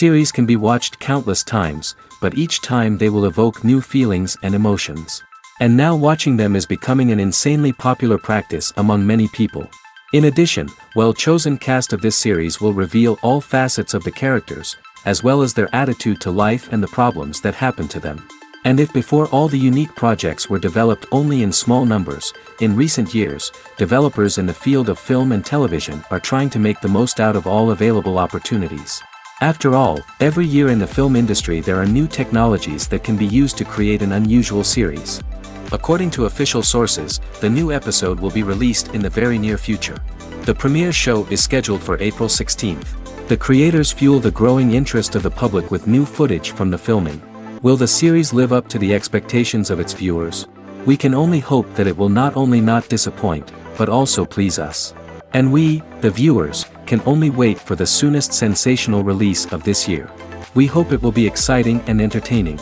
series can be watched countless times, but each time they will evoke new feelings and emotions. And now watching them is becoming an insanely popular practice among many people. In addition, well-chosen cast of this series will reveal all facets of the characters, as well as their attitude to life and the problems that happen to them. And if before all the unique projects were developed only in small numbers, in recent years, developers in the field of film and television are trying to make the most out of all available opportunities. After all, every year in the film industry there are new technologies that can be used to create an unusual series. According to official sources, the new episode will be released in the very near future. The premiere show is scheduled for April 16th. The creators fuel the growing interest of the public with new footage from the filming. Will the series live up to the expectations of its viewers? We can only hope that it will not only not disappoint, but also please us. And we, the viewers, can only wait for the soonest sensational release of this year. We hope it will be exciting and entertaining.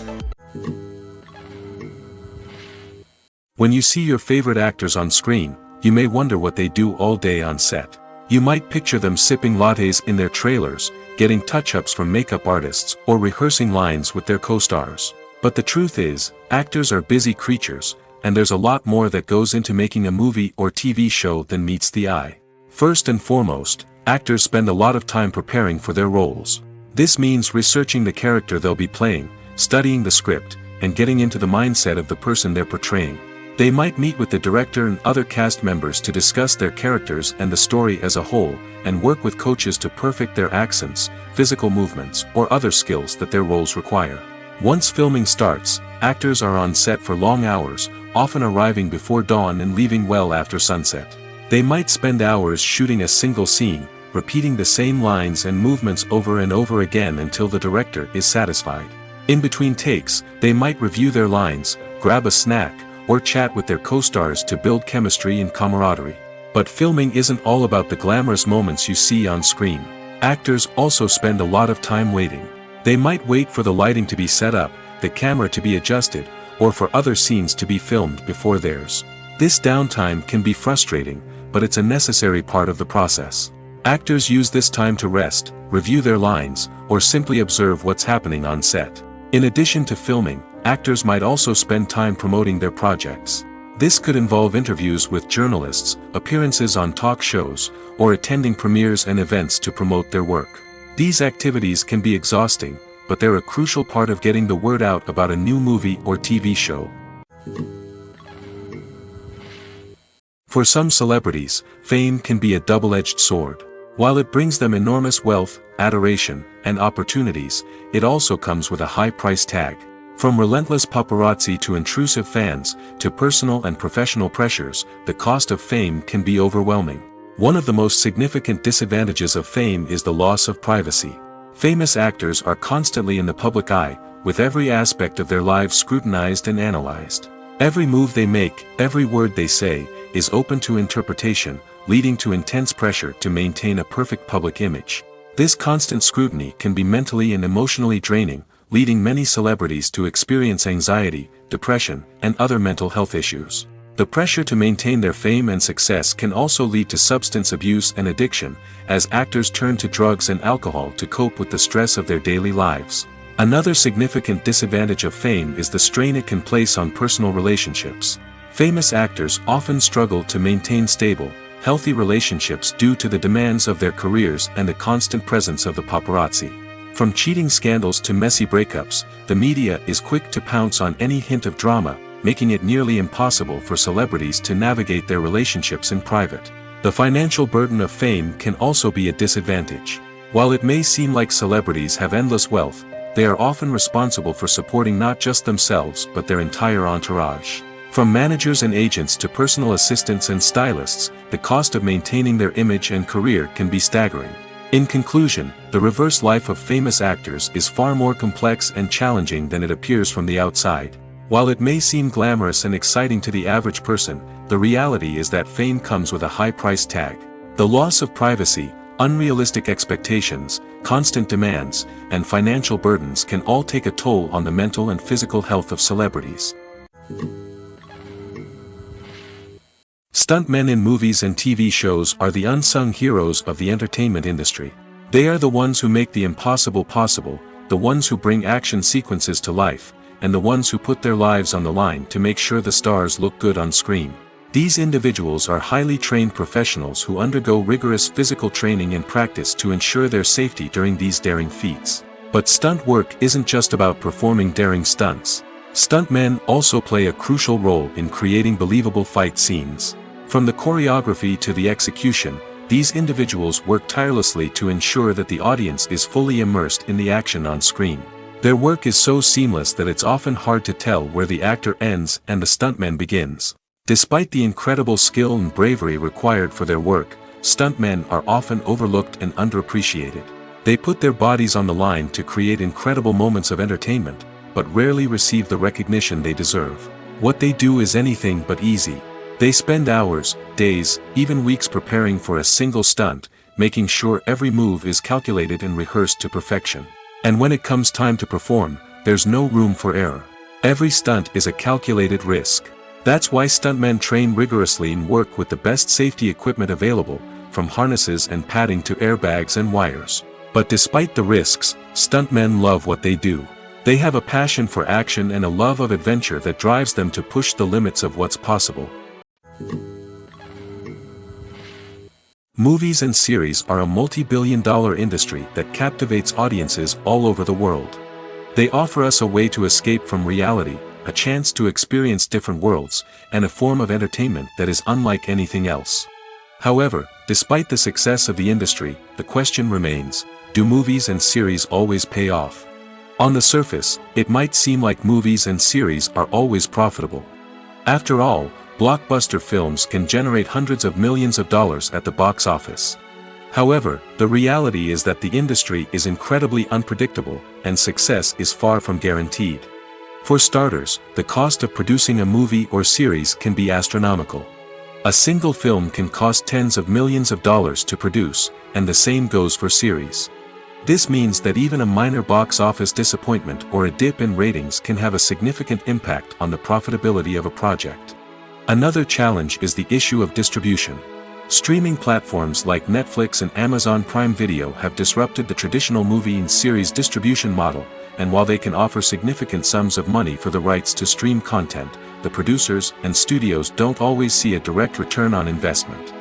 When you see your favorite actors on screen, you may wonder what they do all day on set. You might picture them sipping lattes in their trailers, getting touch-ups from makeup artists, or rehearsing lines with their co-stars. But the truth is, actors are busy creatures, and there's a lot more that goes into making a movie or TV show than meets the eye. First and foremost, actors spend a lot of time preparing for their roles. This means researching the character they'll be playing, studying the script, and getting into the mindset of the person they're portraying. They might meet with the director and other cast members to discuss their characters and the story as a whole, and work with coaches to perfect their accents, physical movements, or other skills that their roles require. Once filming starts, actors are on set for long hours, often arriving before dawn and leaving well after sunset. They might spend hours shooting a single scene, repeating the same lines and movements over and over again until the director is satisfied. In between takes, they might review their lines, grab a snack, or chat with their co-stars to build chemistry and camaraderie. But filming isn't all about the glamorous moments you see on screen. Actors also spend a lot of time waiting. They might wait for the lighting to be set up, the camera to be adjusted, or for other scenes to be filmed before theirs. This downtime can be frustrating, but it's a necessary part of the process. Actors use this time to rest, review their lines, or simply observe what's happening on set. In addition to filming, actors might also spend time promoting their projects. This could involve interviews with journalists, appearances on talk shows, or attending premieres and events to promote their work. These activities can be exhausting, but they're a crucial part of getting the word out about a new movie or TV show. For some celebrities, fame can be a double-edged sword. While it brings them enormous wealth, adoration, and opportunities, it also comes with a high price tag. From relentless paparazzi to intrusive fans, to personal and professional pressures, the cost of fame can be overwhelming. One of the most significant disadvantages of fame is the loss of privacy. Famous actors are constantly in the public eye, with every aspect of their lives scrutinized and analyzed. Every move they make, every word they say, is open to interpretation, leading to intense pressure to maintain a perfect public image. This constant scrutiny can be mentally and emotionally draining, leading many celebrities to experience anxiety, depression, and other mental health issues. The pressure to maintain their fame and success can also lead to substance abuse and addiction, as actors turn to drugs and alcohol to cope with the stress of their daily lives. Another significant disadvantage of fame is the strain it can place on personal relationships. Famous actors often struggle to maintain stable, healthy relationships due to the demands of their careers and the constant presence of the paparazzi. From cheating scandals to messy breakups, the media is quick to pounce on any hint of drama, making it nearly impossible for celebrities to navigate their relationships in private. The financial burden of fame can also be a disadvantage. While it may seem like celebrities have endless wealth, they are often responsible for supporting not just themselves but their entire entourage. From managers and agents to personal assistants and stylists, the cost of maintaining their image and career can be staggering. In conclusion, the reverse life of famous actors is far more complex and challenging than it appears from the outside. While it may seem glamorous and exciting to the average person, the reality is that fame comes with a high price tag. The loss of privacy, unrealistic expectations, constant demands, and financial burdens can all take a toll on the mental and physical health of celebrities. Stuntmen in movies and TV shows are the unsung heroes of the entertainment industry. They are the ones who make the impossible possible, the ones who bring action sequences to life, and the ones who put their lives on the line to make sure the stars look good on screen. These individuals are highly trained professionals who undergo rigorous physical training and practice to ensure their safety during these daring feats. But stunt work isn't just about performing daring stunts. Stuntmen also play a crucial role in creating believable fight scenes. From the choreography to the execution, these individuals work tirelessly to ensure that the audience is fully immersed in the action on screen. Their work is so seamless that it's often hard to tell where the actor ends and the stuntman begins. Despite the incredible skill and bravery required for their work, stuntmen are often overlooked and underappreciated. They put their bodies on the line to create incredible moments of entertainment, but rarely receive the recognition they deserve. What they do is anything but easy. They spend hours, days, even weeks preparing for a single stunt, making sure every move is calculated and rehearsed to perfection. And when it comes time to perform, there's no room for error. Every stunt is a calculated risk. That's why stuntmen train rigorously and work with the best safety equipment available, from harnesses and padding to airbags and wires. But despite the risks, stuntmen love what they do. They have a passion for action and a love of adventure that drives them to push the limits of what's possible. Movies and series are a multi-billion-dollar industry that captivates audiences all over the world. They offer us a way to escape from reality, a chance to experience different worlds, and a form of entertainment that is unlike anything else. However, despite the success of the industry, the question remains, do movies and series always pay off? On the surface, it might seem like movies and series are always profitable. After all, blockbuster films can generate hundreds of millions of dollars at the box office. However, the reality is that the industry is incredibly unpredictable, and success is far from guaranteed. For starters, the cost of producing a movie or series can be astronomical. A single film can cost tens of millions of dollars to produce, and the same goes for series. This means that even a minor box office disappointment or a dip in ratings can have a significant impact on the profitability of a project. Another challenge is the issue of distribution. Streaming platforms like Netflix and Amazon Prime Video have disrupted the traditional movie and series distribution model, and while they can offer significant sums of money for the rights to stream content, the producers and studios don't always see a direct return on investment.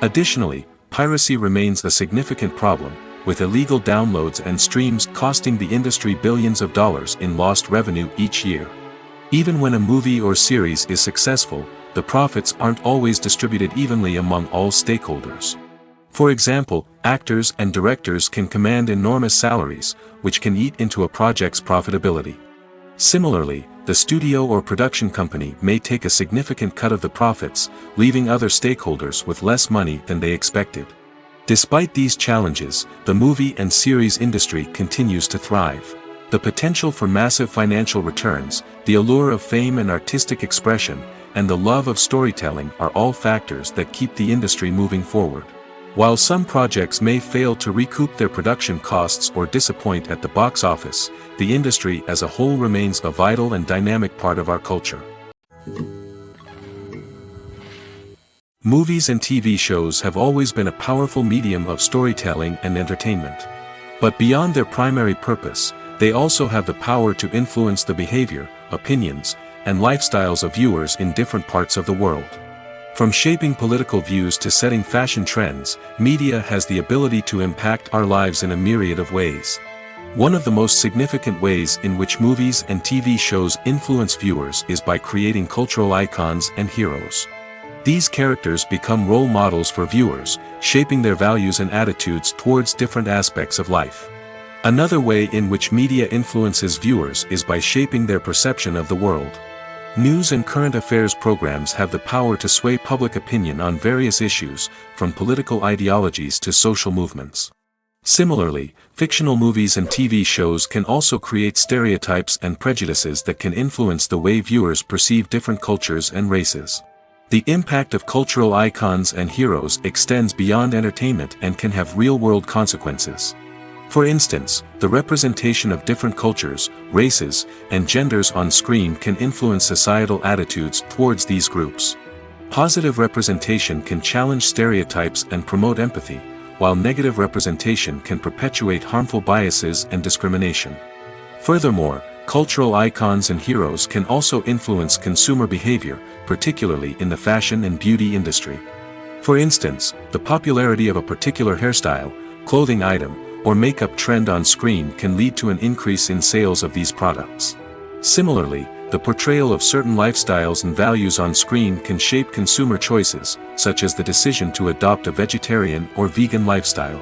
Additionally, piracy remains a significant problem, with illegal downloads and streams costing the industry billions of dollars in lost revenue each year. Even when a movie or series is successful, the profits aren't always distributed evenly among all stakeholders. For example, actors and directors can command enormous salaries, which can eat into a project's profitability. Similarly, the studio or production company may take a significant cut of the profits, leaving other stakeholders with less money than they expected. Despite these challenges, the movie and series industry continues to thrive. The potential for massive financial returns, the allure of fame and artistic expression, and the love of storytelling are all factors that keep the industry moving forward. While some projects may fail to recoup their production costs or disappoint at the box office, the industry as a whole remains a vital and dynamic part of our culture. Movies and TV shows have always been a powerful medium of storytelling and entertainment. But beyond their primary purpose, they also have the power to influence the behavior, opinions, and lifestyles of viewers in different parts of the world. From shaping political views to setting fashion trends, media has the ability to impact our lives in a myriad of ways. One of the most significant ways in which movies and TV shows influence viewers is by creating cultural icons and heroes. These characters become role models for viewers, shaping their values and attitudes towards different aspects of life. Another way in which media influences viewers is by shaping their perception of the world. News and current affairs programs have the power to sway public opinion on various issues, from political ideologies to social movements. Similarly, fictional movies and TV shows can also create stereotypes and prejudices that can influence the way viewers perceive different cultures and races. The impact of cultural icons and heroes extends beyond entertainment and can have real-world consequences. For instance, the representation of different cultures, races, and genders on screen can influence societal attitudes towards these groups. Positive representation can challenge stereotypes and promote empathy, while negative representation can perpetuate harmful biases and discrimination. Furthermore, cultural icons and heroes can also influence consumer behavior, particularly in the fashion and beauty industry. For instance, the popularity of a particular hairstyle, clothing item, or makeup trend on screen can lead to an increase in sales of these products. Similarly, the portrayal of certain lifestyles and values on screen can shape consumer choices, such as the decision to adopt a vegetarian or vegan lifestyle.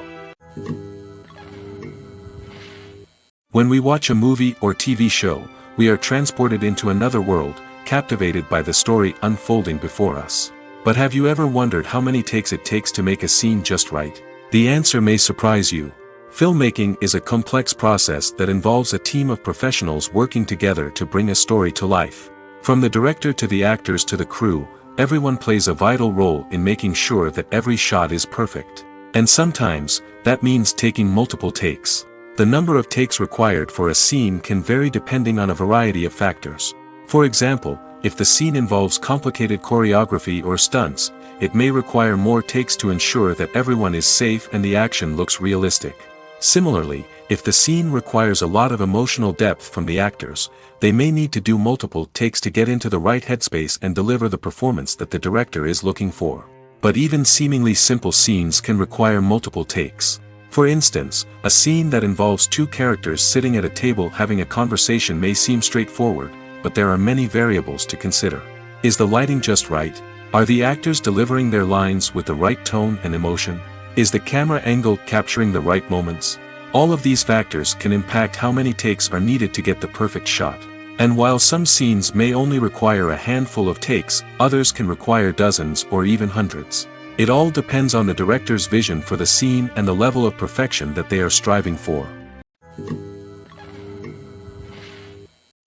When we watch a movie or TV show, we are transported into another world, captivated by the story unfolding before us. But have you ever wondered how many takes it takes to make a scene just right? The answer may surprise you. Filmmaking is a complex process that involves a team of professionals working together to bring a story to life. From the director to the actors to the crew, everyone plays a vital role in making sure that every shot is perfect. And sometimes, that means taking multiple takes. The number of takes required for a scene can vary depending on a variety of factors. For example, if the scene involves complicated choreography or stunts, it may require more takes to ensure that everyone is safe and the action looks realistic. Similarly, if the scene requires a lot of emotional depth from the actors, they may need to do multiple takes to get into the right headspace and deliver the performance that the director is looking for. But even seemingly simple scenes can require multiple takes. For instance, a scene that involves two characters sitting at a table having a conversation may seem straightforward, but there are many variables to consider. Is the lighting just right? Are the actors delivering their lines with the right tone and emotion? Is the camera angle capturing the right moments? All of these factors can impact how many takes are needed to get the perfect shot. And while some scenes may only require a handful of takes, others can require dozens or even hundreds. It all depends on the director's vision for the scene and the level of perfection that they are striving for.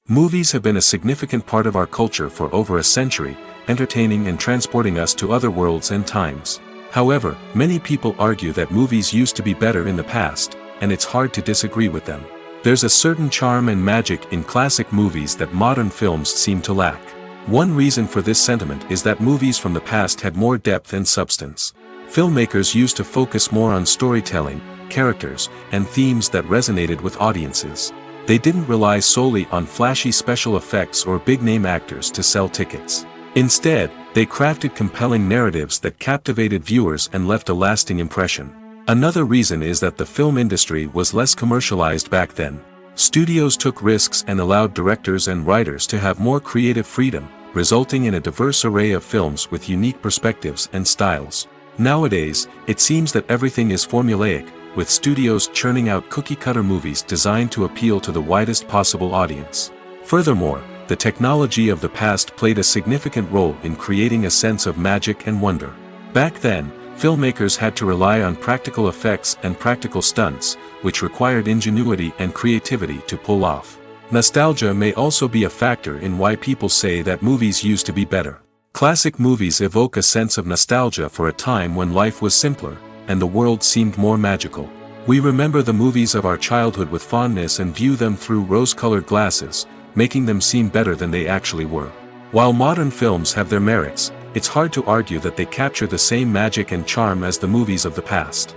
Movies have been a significant part of our culture for over a century, entertaining and transporting us to other worlds and times. However, many people argue that movies used to be better in the past, and it's hard to disagree with them. There's a certain charm and magic in classic movies that modern films seem to lack. One reason for this sentiment is that movies from the past had more depth and substance. Filmmakers used to focus more on storytelling, characters, and themes that resonated with audiences. They didn't rely solely on flashy special effects or big-name actors to sell tickets. Instead, they crafted compelling narratives that captivated viewers and left a lasting impression. Another reason is that the film industry was less commercialized back then. Studios took risks and allowed directors and writers to have more creative freedom, resulting in a diverse array of films with unique perspectives and styles. Nowadays, it seems that everything is formulaic, with studios churning out cookie-cutter movies designed to appeal to the widest possible audience. Furthermore, the technology of the past played a significant role in creating a sense of magic and wonder. Back then, filmmakers had to rely on practical effects and practical stunts, which required ingenuity and creativity to pull off. Nostalgia may also be a factor in why people say that movies used to be better. Classic movies evoke a sense of nostalgia for a time when life was simpler, and the world seemed more magical. We remember the movies of our childhood with fondness and view them through rose-colored glasses, making them seem better than they actually were. While modern films have their merits, it's hard to argue that they capture the same magic and charm as the movies of the past.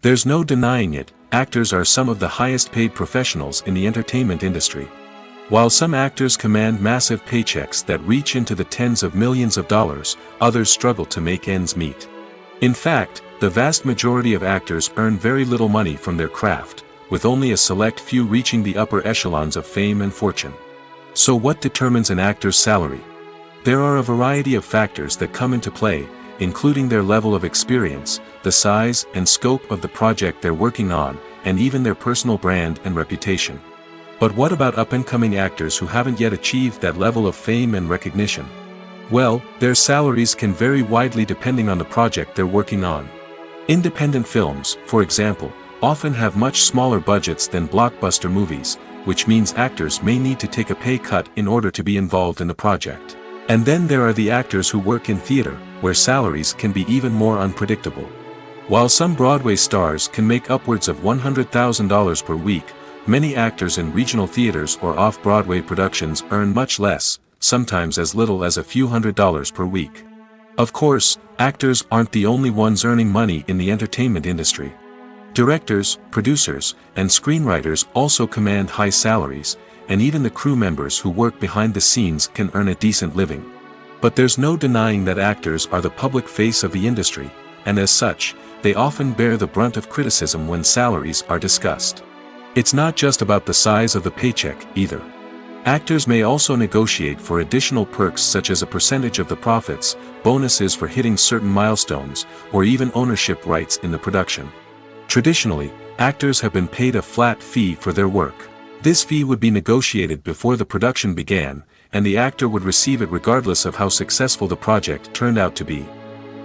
There's no denying it, actors are some of the highest-paid professionals in the entertainment industry. While some actors command massive paychecks that reach into the tens of millions of dollars, others struggle to make ends meet. In fact, the vast majority of actors earn very little money from their craft, with only a select few reaching the upper echelons of fame and fortune. So what determines an actor's salary? There are a variety of factors that come into play, including their level of experience, the size and scope of the project they're working on, and even their personal brand and reputation. But what about up-and-coming actors who haven't yet achieved that level of fame and recognition? Well, their salaries can vary widely depending on the project they're working on. Independent films, for example, often have much smaller budgets than blockbuster movies, which means actors may need to take a pay cut in order to be involved in the project. And then there are the actors who work in theater, where salaries can be even more unpredictable. While some Broadway stars can make upwards of $100,000 per week, many actors in regional theaters or off-Broadway productions earn much less, sometimes as little as a few $100s per week. Of course, actors aren't the only ones earning money in the entertainment industry. Directors, producers, and screenwriters also command high salaries, and even the crew members who work behind the scenes can earn a decent living. But there's no denying that actors are the public face of the industry, and as such, they often bear the brunt of criticism when salaries are discussed. It's not just about the size of the paycheck, either. Actors may also negotiate for additional perks such as a percentage of the profits, bonuses for hitting certain milestones, or even ownership rights in the production. Traditionally, actors have been paid a flat fee for their work. This fee would be negotiated before the production began, and the actor would receive it regardless of how successful the project turned out to be.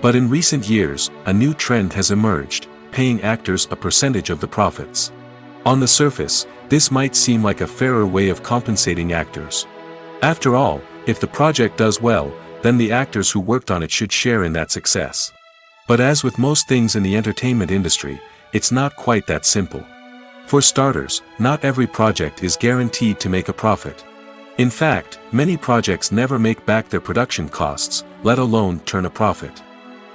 But in recent years, a new trend has emerged, paying actors a percentage of the profits. On the surface, this might seem like a fairer way of compensating actors. After all, if the project does well, then the actors who worked on it should share in that success. But as with most things in the entertainment industry, it's not quite that simple. For starters, not every project is guaranteed to make a profit. In fact, many projects never make back their production costs, let alone turn a profit.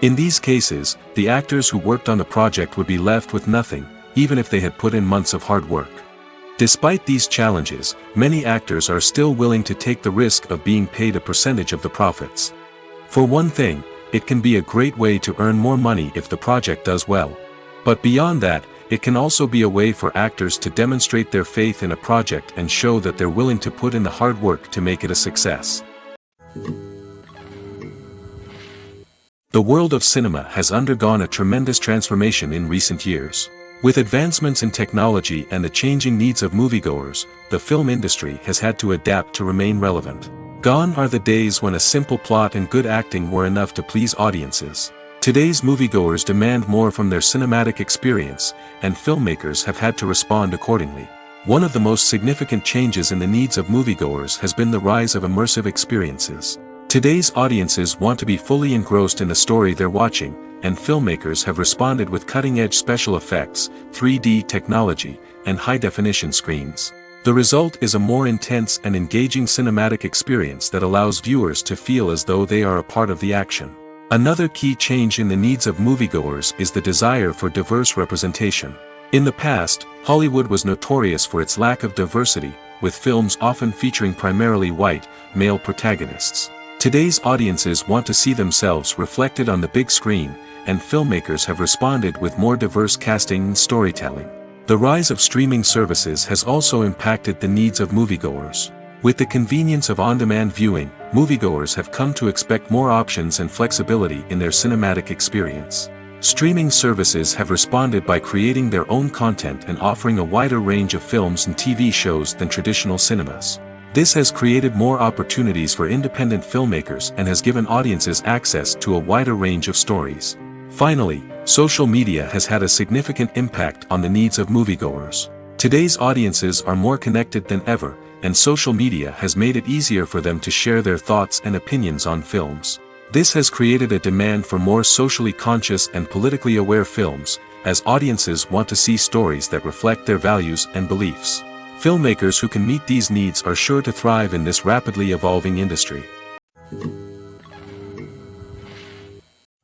In these cases, the actors who worked on the project would be left with nothing, even if they had put in months of hard work. Despite these challenges, many actors are still willing to take the risk of being paid a percentage of the profits. For one thing, it can be a great way to earn more money if the project does well. But beyond that, it can also be a way for actors to demonstrate their faith in a project and show that they're willing to put in the hard work to make it a success. The world of cinema has undergone a tremendous transformation in recent years. With advancements in technology and the changing needs of moviegoers, the film industry has had to adapt to remain relevant. Gone are the days when a simple plot and good acting were enough to please audiences. Today's moviegoers demand more from their cinematic experience, and filmmakers have had to respond accordingly. One of the most significant changes in the needs of moviegoers has been the rise of immersive experiences. Today's audiences want to be fully engrossed in the story they're watching, and filmmakers have responded with cutting-edge special effects, 3D technology, and high-definition screens. The result is a more intense and engaging cinematic experience that allows viewers to feel as though they are a part of the action. Another key change in the needs of moviegoers is the desire for diverse representation. In the past, Hollywood was notorious for its lack of diversity, with films often featuring primarily white, male protagonists. Today's audiences want to see themselves reflected on the big screen, and filmmakers have responded with more diverse casting and storytelling. The rise of streaming services has also impacted the needs of moviegoers. With the convenience of on-demand viewing, moviegoers have come to expect more options and flexibility in their cinematic experience. Streaming services have responded by creating their own content and offering a wider range of films and TV shows than traditional cinemas. This has created more opportunities for independent filmmakers and has given audiences access to a wider range of stories. Finally, social media has had a significant impact on the needs of moviegoers. Today's audiences are more connected than ever, and social media has made it easier for them to share their thoughts and opinions on films. This has created a demand for more socially conscious and politically aware films, as audiences want to see stories that reflect their values and beliefs. Filmmakers who can meet these needs are sure to thrive in this rapidly evolving industry.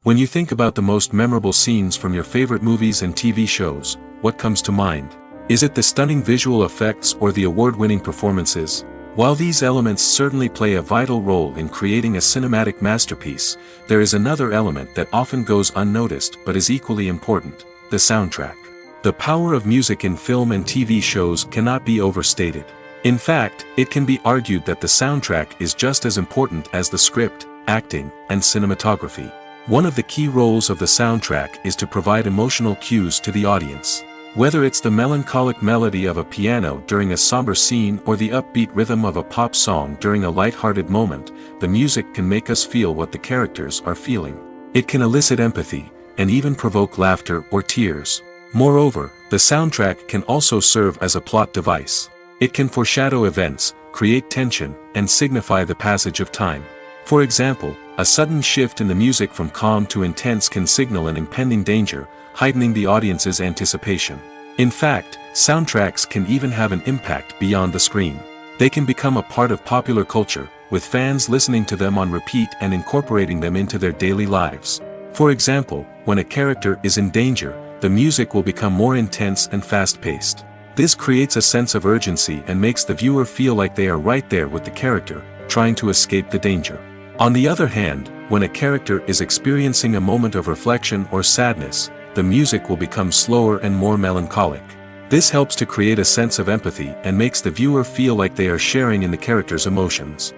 When you think about the most memorable scenes from your favorite movies and TV shows, what comes to mind? Is it the stunning visual effects or the award-winning performances? While these elements certainly play a vital role in creating a cinematic masterpiece, there is another element that often goes unnoticed but is equally important: the soundtrack. The power of music in film and TV shows cannot be overstated. In fact, it can be argued that the soundtrack is just as important as the script, acting, and cinematography. One of the key roles of the soundtrack is to provide emotional cues to the audience. Whether it's the melancholic melody of a piano during a somber scene or the upbeat rhythm of a pop song during a light-hearted moment, the music can make us feel what the characters are feeling. It can elicit empathy, and even provoke laughter or tears. Moreover, the soundtrack can also serve as a plot device. It can foreshadow events, create tension, and signify the passage of time. For example, a sudden shift in the music from calm to intense can signal an impending danger, heightening the audience's anticipation. In fact, soundtracks can even have an impact beyond the screen. They can become a part of popular culture, with fans listening to them on repeat and incorporating them into their daily lives. For example, when a character is in danger, the music will become more intense and fast-paced. This creates a sense of urgency and makes the viewer feel like they are right there with the character, trying to escape the danger. On the other hand, when a character is experiencing a moment of reflection or sadness, the music will become slower and more melancholic. This helps to create a sense of empathy and makes the viewer feel like they are sharing in the character's emotions.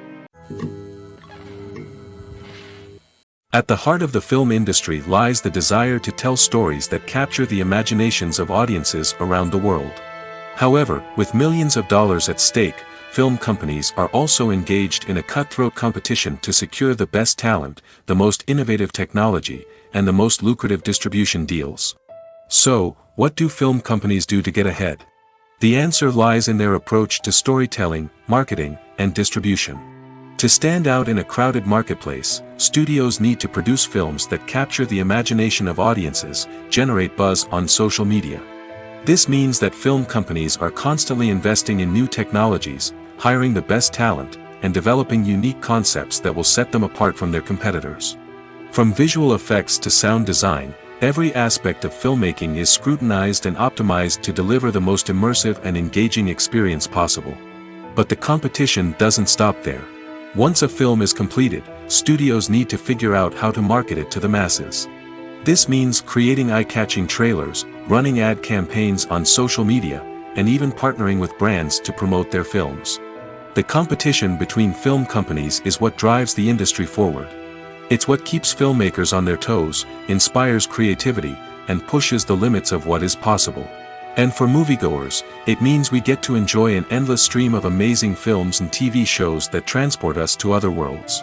At the heart of the film industry lies the desire to tell stories that capture the imaginations of audiences around the world. However, with millions of dollars at stake, film companies are also engaged in a cutthroat competition to secure the best talent, the most innovative technology, and the most lucrative distribution deals. So, what do film companies do to get ahead? The answer lies in their approach to storytelling, marketing, and distribution. To stand out in a crowded marketplace, studios need to produce films that capture the imagination of audiences, generate buzz on social media. This means that film companies are constantly investing in new technologies, hiring the best talent, and developing unique concepts that will set them apart from their competitors. From visual effects to sound design, every aspect of filmmaking is scrutinized and optimized to deliver the most immersive and engaging experience possible. But the competition doesn't stop there. Once a film is completed, studios need to figure out how to market it to the masses. This means creating eye-catching trailers, running ad campaigns on social media, and even partnering with brands to promote their films. The competition between film companies is what drives the industry forward. It's what keeps filmmakers on their toes, inspires creativity, and pushes the limits of what is possible. And for moviegoers, it means we get to enjoy an endless stream of amazing films and TV shows that transport us to other worlds.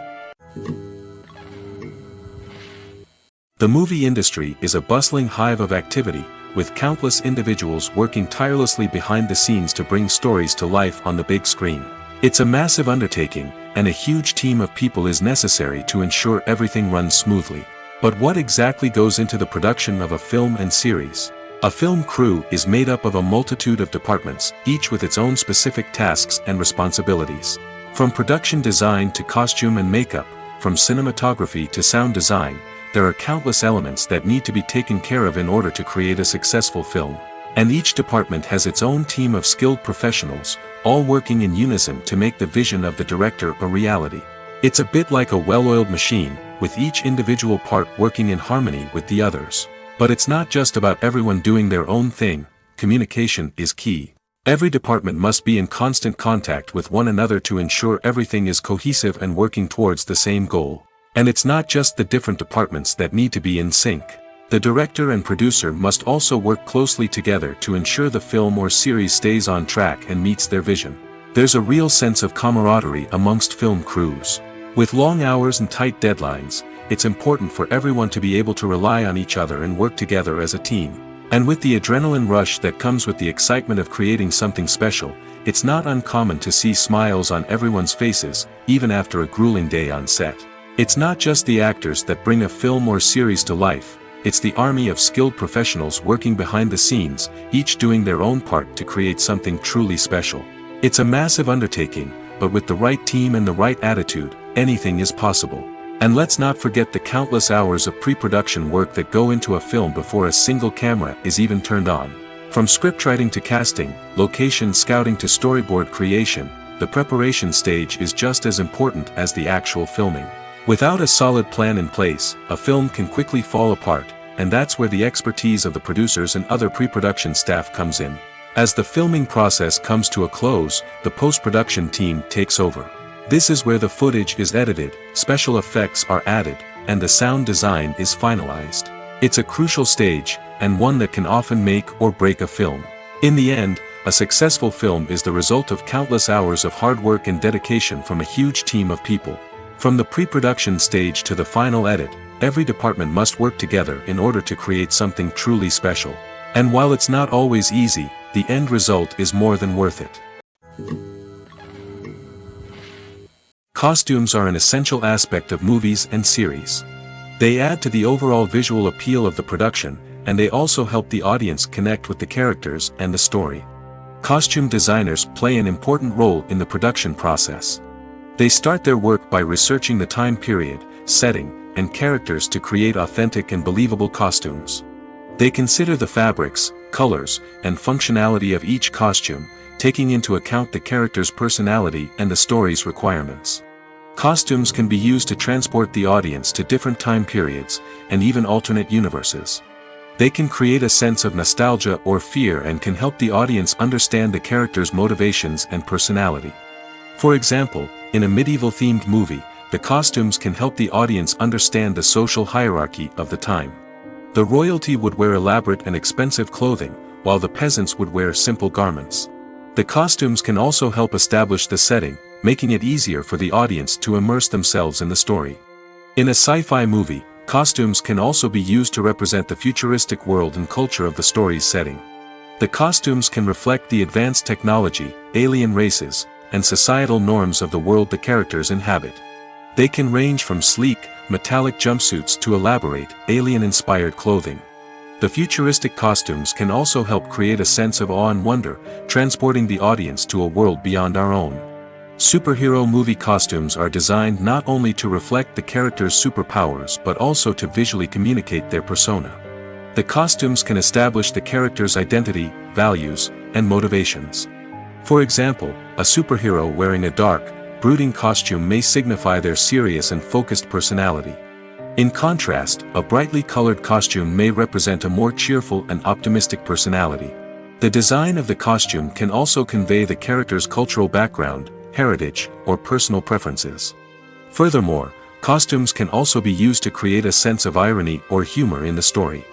The movie industry is a bustling hive of activity, with countless individuals working tirelessly behind the scenes to bring stories to life on the big screen. It's a massive undertaking, and a huge team of people is necessary to ensure everything runs smoothly. But what exactly goes into the production of a film and series? A film crew is made up of a multitude of departments, each with its own specific tasks and responsibilities. From production design to costume and makeup, from cinematography to sound design, there are countless elements that need to be taken care of in order to create a successful film. And each department has its own team of skilled professionals, all working in unison to make the vision of the director a reality. It's a bit like a well-oiled machine, with each individual part working in harmony with the others. But it's not just about everyone doing their own thing. Communication is key. Every department must be in constant contact with one another to ensure everything is cohesive and working towards the same goal. And it's not just the different departments that need to be in sync. The director and producer must also work closely together to ensure the film or series stays on track and meets their vision. There's a real sense of camaraderie amongst film crews. With long hours and tight deadlines, it's important for everyone to be able to rely on each other and work together as a team. And with the adrenaline rush that comes with the excitement of creating something special, it's not uncommon to see smiles on everyone's faces, even after a grueling day on set. It's not just the actors that bring a film or series to life, it's the army of skilled professionals working behind the scenes, each doing their own part to create something truly special. It's a massive undertaking, but with the right team and the right attitude, anything is possible. And let's not forget the countless hours of pre-production work that go into a film before a single camera is even turned on. From scriptwriting to casting, location scouting to storyboard creation, the preparation stage is just as important as the actual filming. Without a solid plan in place, a film can quickly fall apart, and that's where the expertise of the producers and other pre-production staff comes in. As the filming process comes to a close, the post-production team takes over. This is where the footage is edited, special effects are added, and the sound design is finalized. It's a crucial stage, and one that can often make or break a film. In the end, a successful film is the result of countless hours of hard work and dedication from a huge team of people. From the pre-production stage to the final edit, every department must work together in order to create something truly special. And while it's not always easy, the end result is more than worth it. Costumes are an essential aspect of movies and series. They add to the overall visual appeal of the production, and they also help the audience connect with the characters and the story. Costume designers play an important role in the production process. They start their work by researching the time period, setting, and characters to create authentic and believable costumes. They consider the fabrics, colors, and functionality of each costume, taking into account the character's personality and the story's requirements. Costumes can be used to transport the audience to different time periods, and even alternate universes. They can create a sense of nostalgia or fear and can help the audience understand the character's motivations and personality. For example, in a medieval-themed movie, the costumes can help the audience understand the social hierarchy of the time. The royalty would wear elaborate and expensive clothing, while the peasants would wear simple garments. The costumes can also help establish the setting, making it easier for the audience to immerse themselves in the story. In a sci-fi movie, costumes can also be used to represent the futuristic world and culture of the story's setting. The costumes can reflect the advanced technology, alien races, and societal norms of the world the characters inhabit. They can range from sleek, metallic jumpsuits to elaborate, alien-inspired clothing. The futuristic costumes can also help create a sense of awe and wonder, transporting the audience to a world beyond our own. Superhero movie costumes are designed not only to reflect the character's superpowers but also to visually communicate their persona. The costumes can establish the character's identity, values, and motivations. For example, a superhero wearing a dark, brooding costume may signify their serious and focused personality. In contrast, a brightly colored costume may represent a more cheerful and optimistic personality. The design of the costume can also convey the character's cultural background, heritage, or personal preferences. Furthermore, costumes can also be used to create a sense of irony or humor in the story.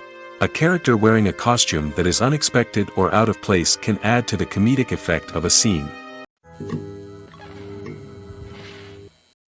A character wearing a costume that is unexpected or out of place can add to the comedic effect of a scene.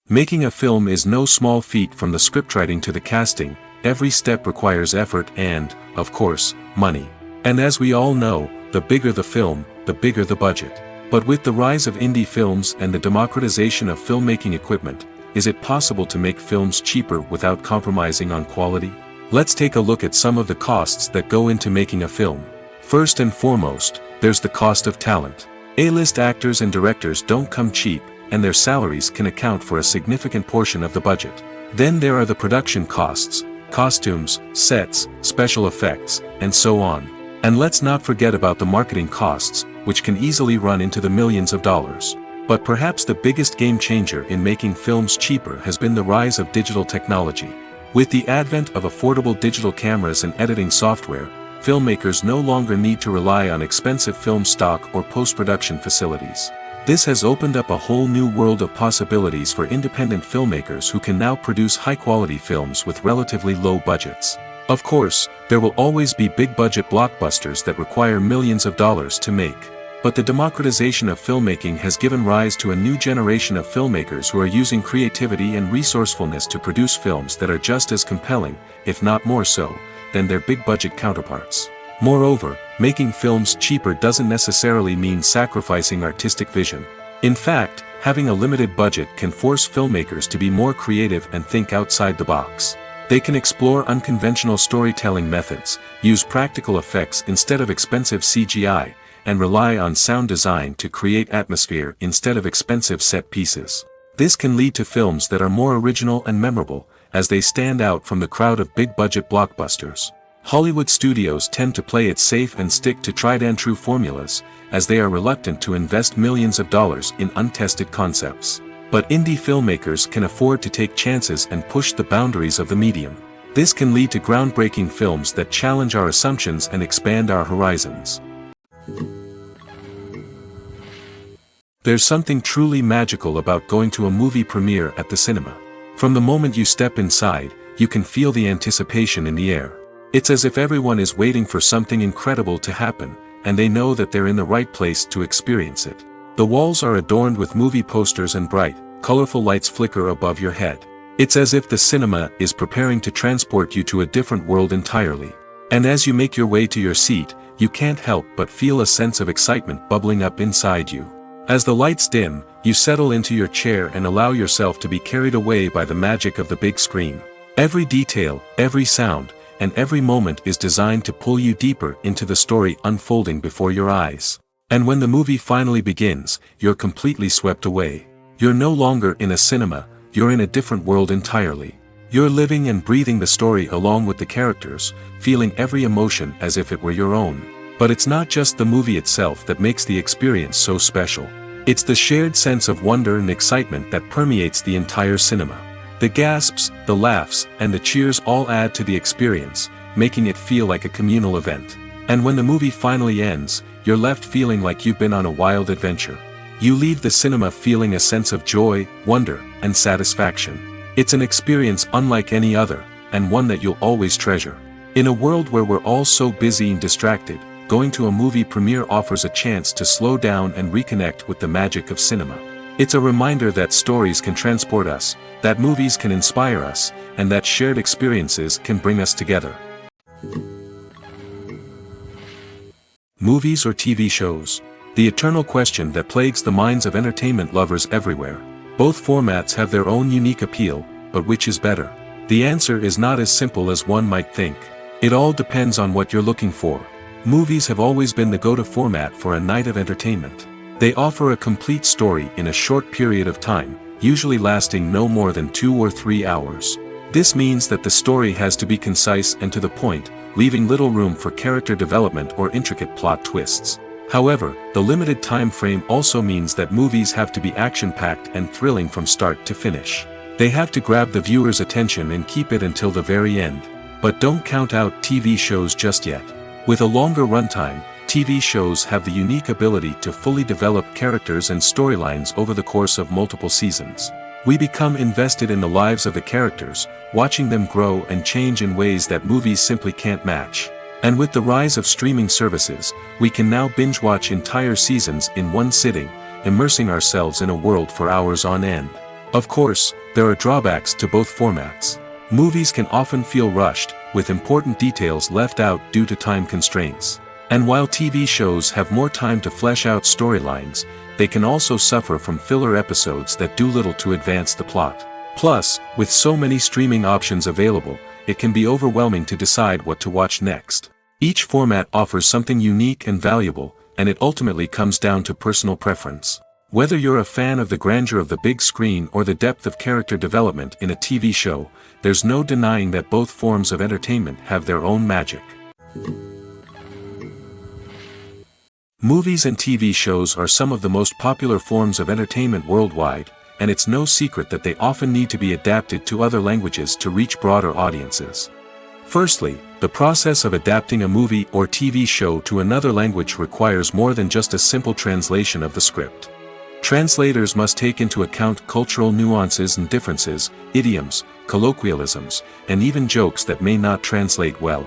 Making a film is no small feat. From the scriptwriting to the casting, every step requires effort and, of course, money. And as we all know, the bigger the film, the bigger the budget. But with the rise of indie films and the democratization of filmmaking equipment, is it possible to make films cheaper without compromising on quality? Let's take a look at some of the costs that go into making a film. First and foremost, there's the cost of talent. A-list actors and directors don't come cheap, and their salaries can account for a significant portion of the budget. Then there are the production costs, costumes, sets, special effects, and so on. And let's not forget about the marketing costs, which can easily run into the millions of dollars. But perhaps the biggest game changer in making films cheaper has been the rise of digital technology. With the advent of affordable digital cameras and editing software, filmmakers no longer need to rely on expensive film stock or post-production facilities. This has opened up a whole new world of possibilities for independent filmmakers who can now produce high-quality films with relatively low budgets. Of course, there will always be big-budget blockbusters that require millions of dollars to make. But the democratization of filmmaking has given rise to a new generation of filmmakers who are using creativity and resourcefulness to produce films that are just as compelling, if not more so, than their big-budget counterparts. Moreover, making films cheaper doesn't necessarily mean sacrificing artistic vision. In fact, having a limited budget can force filmmakers to be more creative and think outside the box. They can explore unconventional storytelling methods, use practical effects instead of expensive CGI, and rely on sound design to create atmosphere instead of expensive set pieces. This can lead to films that are more original and memorable, as they stand out from the crowd of big-budget blockbusters. Hollywood studios tend to play it safe and stick to tried-and-true formulas, as they are reluctant to invest millions of dollars in untested concepts. But indie filmmakers can afford to take chances and push the boundaries of the medium. This can lead to groundbreaking films that challenge our assumptions and expand our horizons. There's something truly magical about going to a movie premiere at the cinema. From the moment you step inside, you can feel the anticipation in the air. It's as if everyone is waiting for something incredible to happen, and they know that they're in the right place to experience it. The walls are adorned with movie posters and bright, colorful lights flicker above your head. It's as if the cinema is preparing to transport you to a different world entirely. And as you make your way to your seat, you can't help but feel a sense of excitement bubbling up inside you. As the lights dim, you settle into your chair and allow yourself to be carried away by the magic of the big screen. Every detail, every sound, and every moment is designed to pull you deeper into the story unfolding before your eyes. And when the movie finally begins, you're completely swept away. You're no longer in a cinema, you're in a different world entirely. You're living and breathing the story along with the characters, feeling every emotion as if it were your own. But it's not just the movie itself that makes the experience so special. It's the shared sense of wonder and excitement that permeates the entire cinema. The gasps, the laughs, and the cheers all add to the experience, making it feel like a communal event. And when the movie finally ends, you're left feeling like you've been on a wild adventure. You leave the cinema feeling a sense of joy, wonder, and satisfaction. It's an experience unlike any other, and one that you'll always treasure. In a world where we're all so busy and distracted, going to a movie premiere offers a chance to slow down and reconnect with the magic of cinema. It's a reminder that stories can transport us, that movies can inspire us, and that shared experiences can bring us together. Movies or TV shows? The eternal question that plagues the minds of entertainment lovers everywhere. Both formats have their own unique appeal, but which is better? The answer is not as simple as one might think. It all depends on what you're looking for. Movies have always been the go-to format for a night of entertainment. They offer a complete story in a short period of time, usually lasting no more than 2 or 3 hours. This means that the story has to be concise and to the point, leaving little room for character development or intricate plot twists. However, the limited time frame also means that movies have to be action-packed and thrilling from start to finish. They have to grab the viewer's attention and keep it until the very end. But don't count out TV shows just yet. With a longer runtime, TV shows have the unique ability to fully develop characters and storylines over the course of multiple seasons. We become invested in the lives of the characters, watching them grow and change in ways that movies simply can't match. And with the rise of streaming services, we can now binge-watch entire seasons in one sitting, immersing ourselves in a world for hours on end. Of course, there are drawbacks to both formats. Movies can often feel rushed, with important details left out due to time constraints. And while TV shows have more time to flesh out storylines, they can also suffer from filler episodes that do little to advance the plot. Plus, with so many streaming options available, it can be overwhelming to decide what to watch next. Each format offers something unique and valuable, and it ultimately comes down to personal preference. Whether you're a fan of the grandeur of the big screen or the depth of character development in a TV show, there's no denying that both forms of entertainment have their own magic. Movies and TV shows are some of the most popular forms of entertainment worldwide, and it's no secret that they often need to be adapted to other languages to reach broader audiences. Firstly, the process of adapting a movie or TV show to another language requires more than just a simple translation of the script. Translators must take into account cultural nuances and differences, idioms, colloquialisms, and even jokes that may not translate well.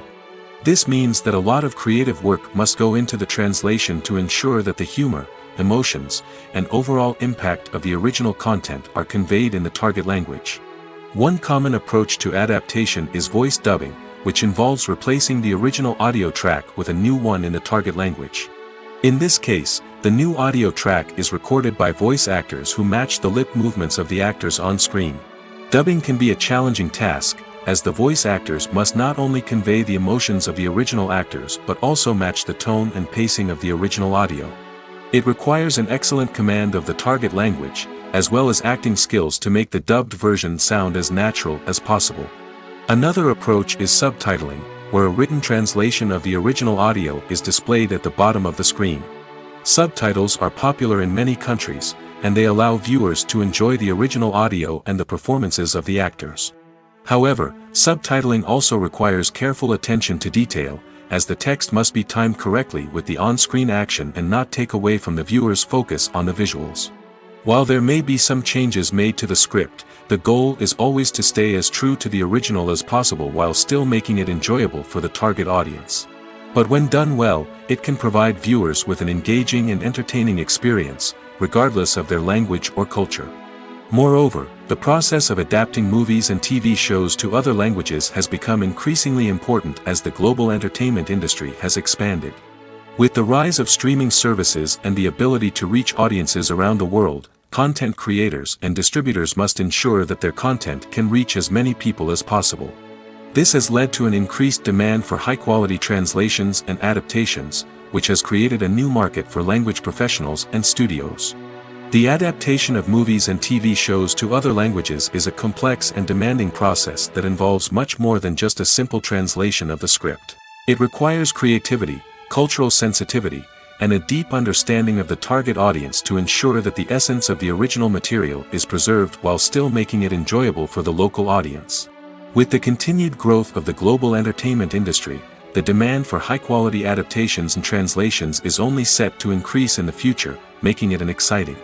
This means that a lot of creative work must go into the translation to ensure that the humor, emotions, and overall impact of the original content are conveyed in the target language. One common approach to adaptation is voice dubbing, which involves replacing the original audio track with a new one in the target language. In this case, the new audio track is recorded by voice actors who match the lip movements of the actors on screen. Dubbing can be a challenging task, as the voice actors must not only convey the emotions of the original actors but also match the tone and pacing of the original audio. It requires an excellent command of the target language, as well as acting skills to make the dubbed version sound as natural as possible. Another approach is subtitling, where a written translation of the original audio is displayed at the bottom of the screen. Subtitles are popular in many countries, and they allow viewers to enjoy the original audio and the performances of the actors. However, subtitling also requires careful attention to detail, as the text must be timed correctly with the on-screen action and not take away from the viewer's focus on the visuals. While there may be some changes made to the script, the goal is always to stay as true to the original as possible while still making it enjoyable for the target audience. But when done well, it can provide viewers with an engaging and entertaining experience, regardless of their language or culture. Moreover, the process of adapting movies and TV shows to other languages has become increasingly important as the global entertainment industry has expanded. With the rise of streaming services and the ability to reach audiences around the world, content creators and distributors must ensure that their content can reach as many people as possible. This has led to an increased demand for high-quality translations and adaptations, which has created a new market for language professionals and studios. The adaptation of movies and TV shows to other languages is a complex and demanding process that involves much more than just a simple translation of the script. It requires creativity, cultural sensitivity, and a deep understanding of the target audience to ensure that the essence of the original material is preserved while still making it enjoyable for the local audience. With the continued growth of the global entertainment industry, the demand for high-quality adaptations and translations is only set to increase in the future, making it an exciting.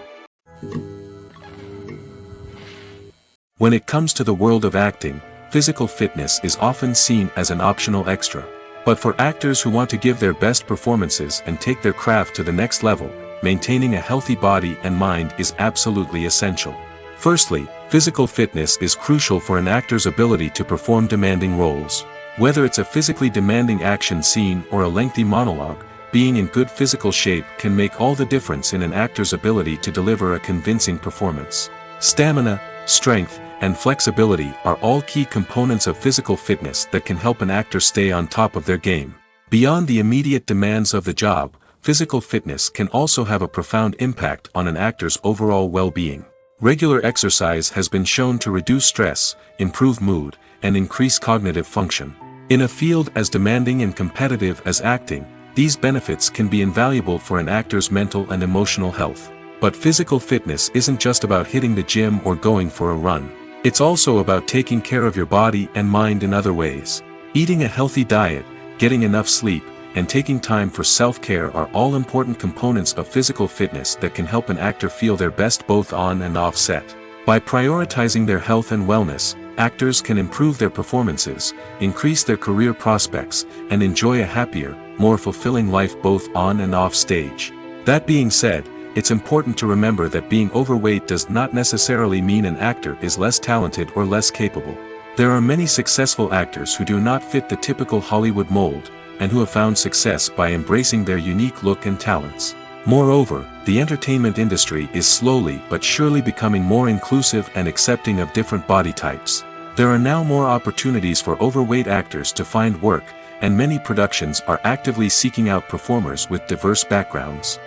When it comes to the world of acting, physical fitness is often seen as an optional extra. But for actors who want to give their best performances and take their craft to the next level, maintaining a healthy body and mind is absolutely essential. Firstly, physical fitness is crucial for an actor's ability to perform demanding roles. Whether it's a physically demanding action scene or a lengthy monologue, being in good physical shape can make all the difference in an actor's ability to deliver a convincing performance. Stamina, strength, and flexibility are all key components of physical fitness that can help an actor stay on top of their game. Beyond the immediate demands of the job, physical fitness can also have a profound impact on an actor's overall well-being. Regular exercise has been shown to reduce stress, improve mood, and increase cognitive function. In a field as demanding and competitive as acting, these benefits can be invaluable for an actor's mental and emotional health. But physical fitness isn't just about hitting the gym or going for a run. It's also about taking care of your body and mind in other ways. Eating a healthy diet, getting enough sleep, and taking time for self-care are all important components of physical fitness that can help an actor feel their best both on and off set. By prioritizing their health and wellness, actors can improve their performances, increase their career prospects, and enjoy a happier, more fulfilling life both on and off stage. That being said, it's important to remember that being overweight does not necessarily mean an actor is less talented or less capable. There are many successful actors who do not fit the typical Hollywood mold, and who have found success by embracing their unique look and talents. Moreover, the entertainment industry is slowly but surely becoming more inclusive and accepting of different body types. There are now more opportunities for overweight actors to find work, and many productions are actively seeking out performers with diverse backgrounds.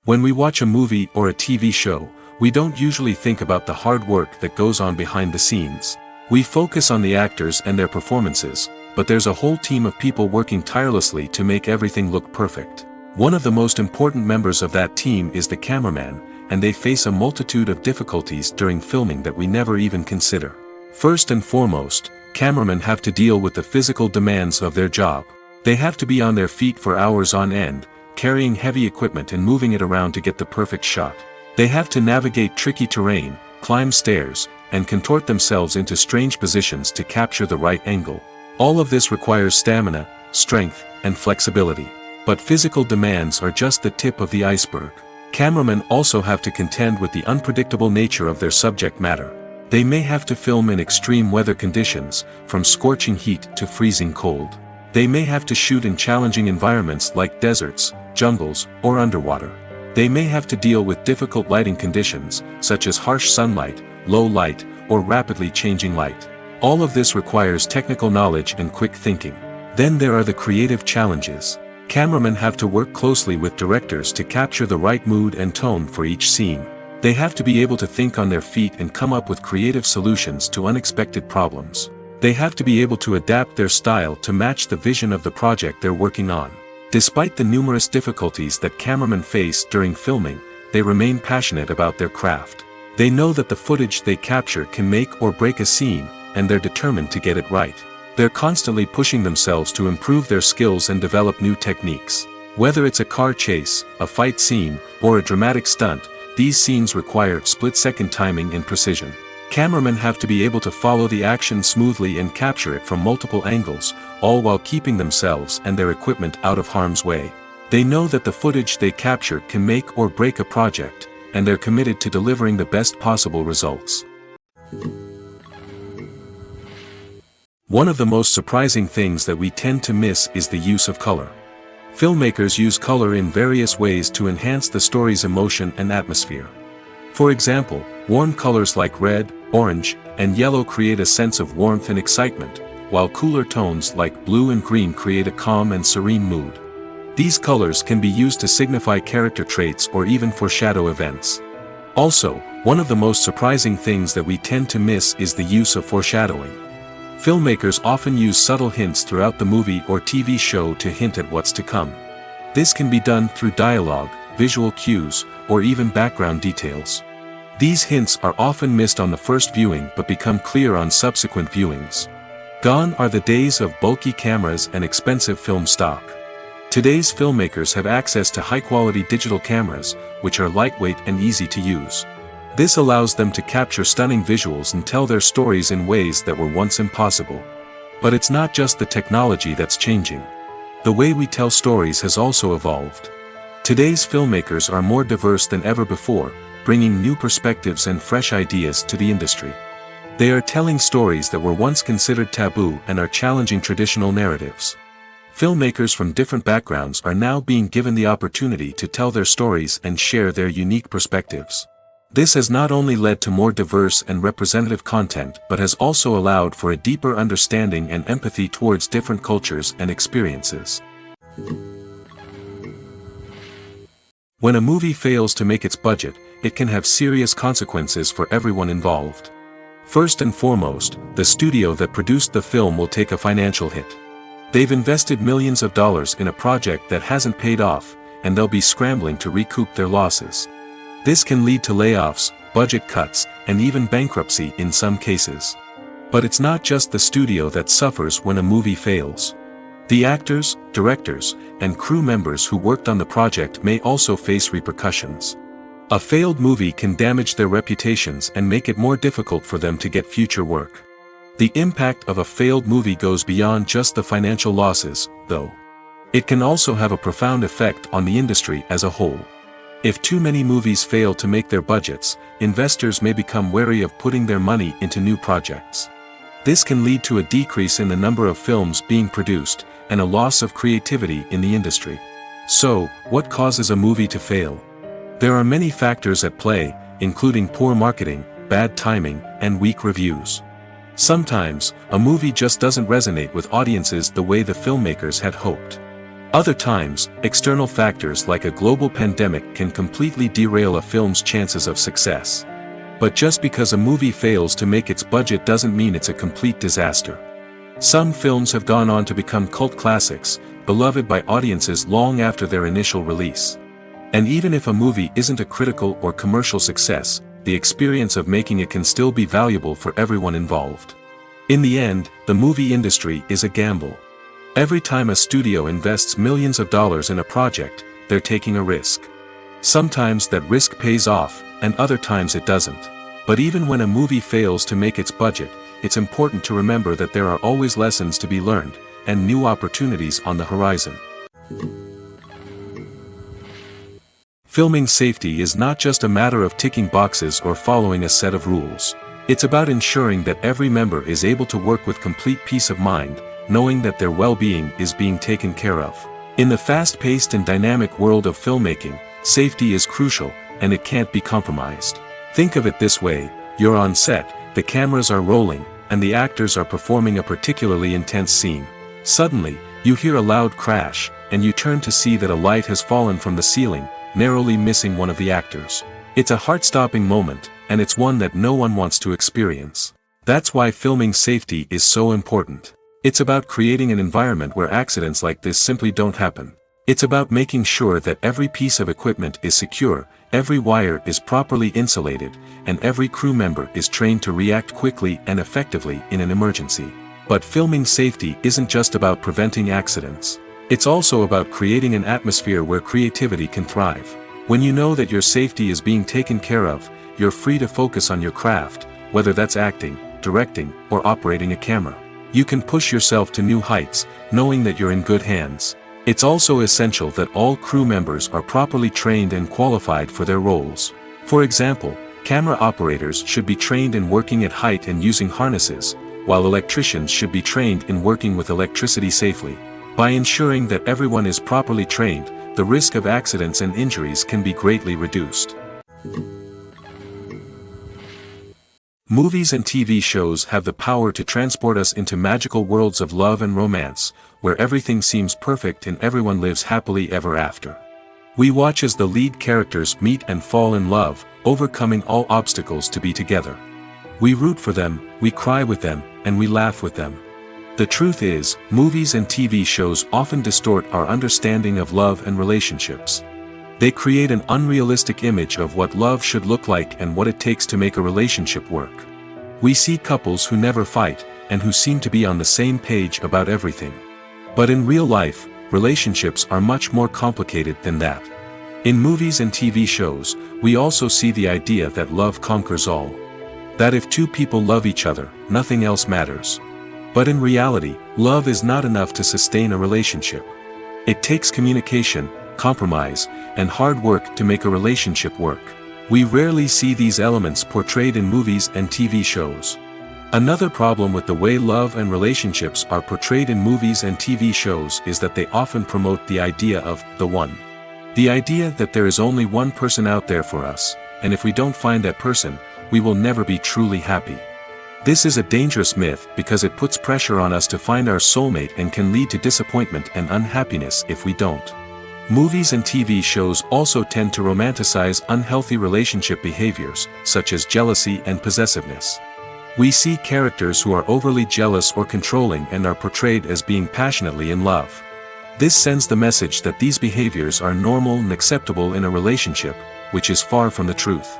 When we watch a movie or a TV show, we don't usually think about the hard work that goes on behind the scenes. We focus on the actors and their performances, but there's a whole team of people working tirelessly to make everything look perfect. One of the most important members of that team is the cameraman, and they face a multitude of difficulties during filming that we never even consider. First and foremost, cameramen have to deal with the physical demands of their job. They have to be on their feet for hours on end, carrying heavy equipment and moving it around to get the perfect shot. They have to navigate tricky terrain, climb stairs, and contort themselves into strange positions to capture the right angle. All of this requires stamina, strength, and flexibility. But physical demands are just the tip of the iceberg. Cameramen also have to contend with the unpredictable nature of their subject matter. They may have to film in extreme weather conditions, from scorching heat to freezing cold. They may have to shoot in challenging environments like deserts, jungles, or underwater. They may have to deal with difficult lighting conditions, such as harsh sunlight, low light, or rapidly changing light. All of this requires technical knowledge and quick thinking. Then there are the creative challenges. Cameramen have to work closely with directors to capture the right mood and tone for each scene. They have to be able to think on their feet and come up with creative solutions to unexpected problems. They have to be able to adapt their style to match the vision of the project they're working on. Despite the numerous difficulties that cameramen face during filming, they remain passionate about their craft. They know that the footage they capture can make or break a scene, and they're determined to get it right. They're constantly pushing themselves to improve their skills and develop new techniques. Whether it's a car chase, a fight scene, or a dramatic stunt, these scenes require split-second timing and precision. Cameramen have to be able to follow the action smoothly and capture it from multiple angles, all while keeping themselves and their equipment out of harm's way. They know that the footage they capture can make or break a project, and they're committed to delivering the best possible results. One of the most surprising things that we tend to miss is the use of color. Filmmakers use color in various ways to enhance the story's emotion and atmosphere. For example, warm colors like red, orange, and yellow create a sense of warmth and excitement, while cooler tones like blue and green create a calm and serene mood. These colors can be used to signify character traits or even foreshadow events. Also, one of the most surprising things that we tend to miss is the use of foreshadowing. Filmmakers often use subtle hints throughout the movie or TV show to hint at what's to come. This can be done through dialogue, visual cues, or even background details. These hints are often missed on the first viewing but become clear on subsequent viewings. Gone are the days of bulky cameras and expensive film stock. Today's filmmakers have access to high-quality digital cameras, which are lightweight and easy to use. This allows them to capture stunning visuals and tell their stories in ways that were once impossible. But it's not just the technology that's changing. The way we tell stories has also evolved. Today's filmmakers are more diverse than ever before, bringing new perspectives and fresh ideas to the industry. They are telling stories that were once considered taboo and are challenging traditional narratives. Filmmakers from different backgrounds are now being given the opportunity to tell their stories and share their unique perspectives. This has not only led to more diverse and representative content but has also allowed for a deeper understanding and empathy towards different cultures and experiences. When a movie fails to make its budget, it can have serious consequences for everyone involved. First and foremost, the studio that produced the film will take a financial hit. They've invested millions of dollars in a project that hasn't paid off, and they'll be scrambling to recoup their losses. This can lead to layoffs, budget cuts, and even bankruptcy in some cases. But it's not just the studio that suffers when a movie fails. The actors, directors, and crew members who worked on the project may also face repercussions. A failed movie can damage their reputations and make it more difficult for them to get future work. The impact of a failed movie goes beyond just the financial losses, though. It can also have a profound effect on the industry as a whole. If too many movies fail to make their budgets, investors may become wary of putting their money into new projects. This can lead to a decrease in the number of films being produced, and a loss of creativity in the industry. So, what causes a movie to fail? There are many factors at play, including poor marketing, bad timing, and weak reviews. Sometimes, a movie just doesn't resonate with audiences the way the filmmakers had hoped. Other times, external factors like a global pandemic can completely derail a film's chances of success. But just because a movie fails to make its budget doesn't mean it's a complete disaster. Some films have gone on to become cult classics, beloved by audiences long after their initial release. And even if a movie isn't a critical or commercial success, the experience of making it can still be valuable for everyone involved. In the end, the movie industry is a gamble. Every time a studio invests millions of dollars in a project, they're taking a risk. Sometimes that risk pays off, and other times it doesn't. But even when a movie fails to make its budget, it's important to remember that there are always lessons to be learned, and new opportunities on the horizon. Filming safety is not just a matter of ticking boxes or following a set of rules. It's about ensuring that every member is able to work with complete peace of mind, knowing that their well-being is being taken care of. In the fast-paced and dynamic world of filmmaking, safety is crucial, and it can't be compromised. Think of it this way: you're on set, the cameras are rolling, and the actors are performing a particularly intense scene. Suddenly, you hear a loud crash, and you turn to see that a light has fallen from the ceiling, narrowly missing one of the actors. It's a heart-stopping moment, and it's one that no one wants to experience. That's why filming safety is so important. It's about creating an environment where accidents like this simply don't happen. It's about making sure that every piece of equipment is secure, every wire is properly insulated, and every crew member is trained to react quickly and effectively in an emergency. But filming safety isn't just about preventing accidents. It's also about creating an atmosphere where creativity can thrive. When you know that your safety is being taken care of, you're free to focus on your craft, whether that's acting, directing, or operating a camera. You can push yourself to new heights, knowing that you're in good hands. It's also essential that all crew members are properly trained and qualified for their roles. For example, camera operators should be trained in working at height and using harnesses, while electricians should be trained in working with electricity safely. By ensuring that everyone is properly trained, the risk of accidents and injuries can be greatly reduced. Movies and TV shows have the power to transport us into magical worlds of love and romance, where everything seems perfect and everyone lives happily ever after. We watch as the lead characters meet and fall in love, overcoming all obstacles to be together. We root for them, we cry with them, and we laugh with them. The truth is, movies and TV shows often distort our understanding of love and relationships. They create an unrealistic image of what love should look like and what it takes to make a relationship work. We see couples who never fight, and who seem to be on the same page about everything. But in real life, relationships are much more complicated than that. In movies and TV shows, we also see the idea that love conquers all. That if two people love each other, nothing else matters. But in reality, love is not enough to sustain a relationship. It takes communication, compromise, and hard work to make a relationship work. We rarely see these elements portrayed in movies and TV shows. Another problem with the way love and relationships are portrayed in movies and TV shows is that they often promote the idea of the one. The idea that there is only one person out there for us, and if we don't find that person, we will never be truly happy. This is a dangerous myth because it puts pressure on us to find our soulmate and can lead to disappointment and unhappiness if we don't. Movies and TV shows also tend to romanticize unhealthy relationship behaviors, such as jealousy and possessiveness. We see characters who are overly jealous or controlling and are portrayed as being passionately in love. This sends the message that these behaviors are normal and acceptable in a relationship, which is far from the truth.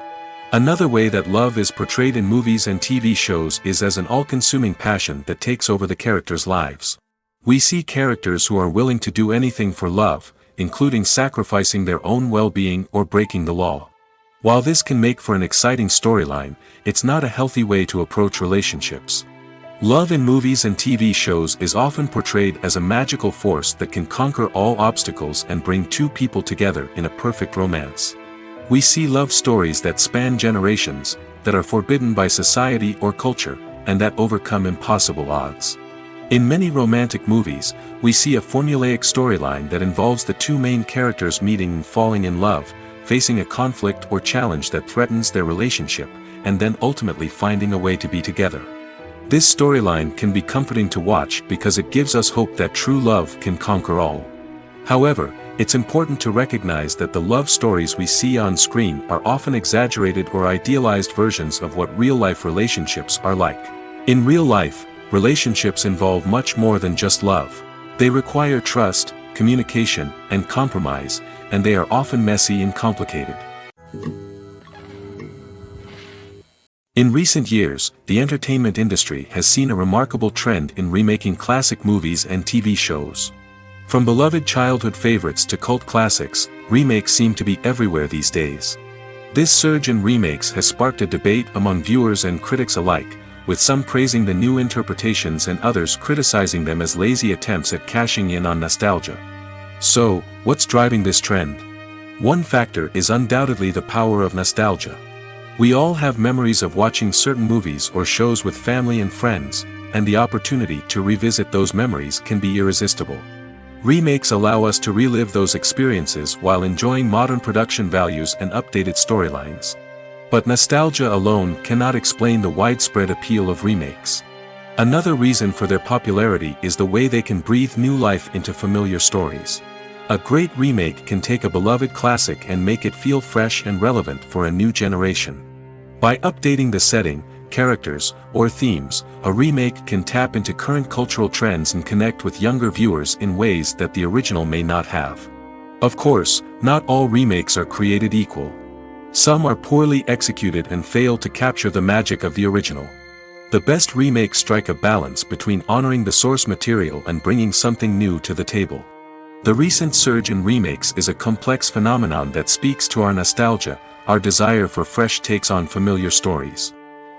Another way that love is portrayed in movies and TV shows is as an all-consuming passion that takes over the characters' lives. We see characters who are willing to do anything for love, including sacrificing their own well-being or breaking the law. While this can make for an exciting storyline, it's not a healthy way to approach relationships. Love in movies and TV shows is often portrayed as a magical force that can conquer all obstacles and bring two people together in a perfect romance. We see love stories that span generations, that are forbidden by society or culture, and that overcome impossible odds. In many romantic movies, we see a formulaic storyline that involves the two main characters meeting and falling in love, facing a conflict or challenge that threatens their relationship, and then ultimately finding a way to be together. This storyline can be comforting to watch because it gives us hope that true love can conquer all. However, it's important to recognize that the love stories we see on screen are often exaggerated or idealized versions of what real-life relationships are like. In real life, relationships involve much more than just love. They require trust, communication, and compromise, and they are often messy and complicated. In recent years, the entertainment industry has seen a remarkable trend in remaking classic movies and TV shows. From beloved childhood favorites to cult classics, remakes seem to be everywhere these days. This surge in remakes has sparked a debate among viewers and critics alike, with some praising the new interpretations and others criticizing them as lazy attempts at cashing in on nostalgia. So, what's driving this trend? One factor is undoubtedly the power of nostalgia. We all have memories of watching certain movies or shows with family and friends, and the opportunity to revisit those memories can be irresistible. Remakes allow us to relive those experiences while enjoying modern production values and updated storylines. But nostalgia alone cannot explain the widespread appeal of remakes. Another reason for their popularity is the way they can breathe new life into familiar stories. A great remake can take a beloved classic and make it feel fresh and relevant for a new generation. By updating the setting, characters, or themes, a remake can tap into current cultural trends and connect with younger viewers in ways that the original may not have. Of course, not all remakes are created equal. Some are poorly executed and fail to capture the magic of the original. The best remakes strike a balance between honoring the source material and bringing something new to the table. The recent surge in remakes is a complex phenomenon that speaks to our nostalgia, our desire for fresh takes on familiar stories.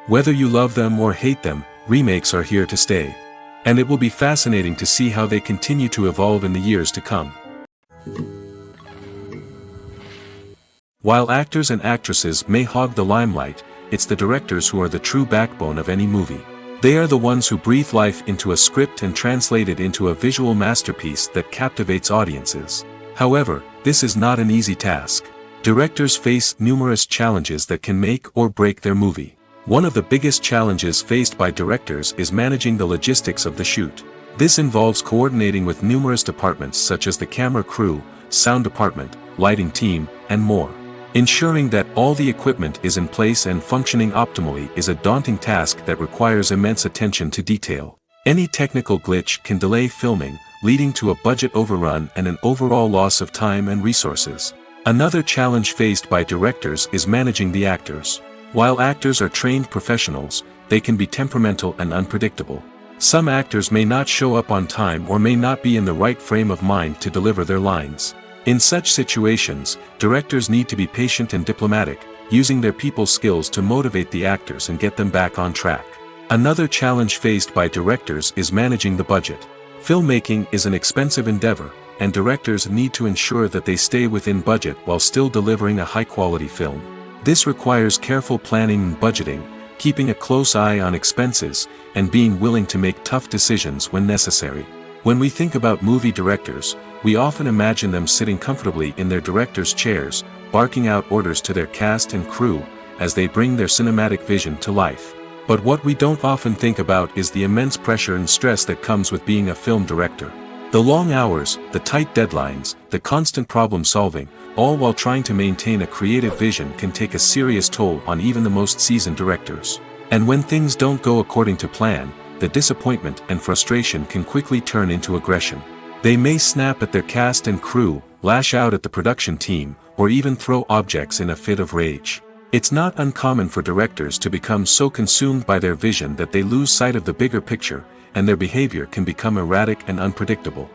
Whether you love them or hate them, remakes are here to stay. And it will be fascinating to see how they continue to evolve in the years to come. While actors and actresses may hog the limelight, it's the directors who are the true backbone of any movie. They are the ones who breathe life into a script and translate it into a visual masterpiece that captivates audiences. However, this is not an easy task. Directors face numerous challenges that can make or break their movie. One of the biggest challenges faced by directors is managing the logistics of the shoot. This involves coordinating with numerous departments such as the camera crew, sound department, lighting team, and more. Ensuring that all the equipment is in place and functioning optimally is a daunting task that requires immense attention to detail. Any technical glitch can delay filming, leading to a budget overrun and an overall loss of time and resources. Another challenge faced by directors is managing the actors. While actors are trained professionals, they can be temperamental and unpredictable. Some actors may not show up on time or may not be in the right frame of mind to deliver their lines. In such situations, directors need to be patient and diplomatic, using their people skills to motivate the actors and get them back on track. Another challenge faced by directors is managing the budget. Filmmaking is an expensive endeavor, and directors need to ensure that they stay within budget while still delivering a high-quality film. This requires careful planning and budgeting, keeping a close eye on expenses, and being willing to make tough decisions when necessary. When we think about movie directors, we often imagine them sitting comfortably in their director's chairs, barking out orders to their cast and crew, as they bring their cinematic vision to life. But what we don't often think about is the immense pressure and stress that comes with being a film director. The long hours, the tight deadlines, the constant problem solving, all while trying to maintain a creative vision can take a serious toll on even the most seasoned directors. And when things don't go according to plan, the disappointment and frustration can quickly turn into aggression. They may snap at their cast and crew, lash out at the production team, or even throw objects in a fit of rage. It's not uncommon for directors to become so consumed by their vision that they lose sight of the bigger picture, and their behavior can become erratic and unpredictable.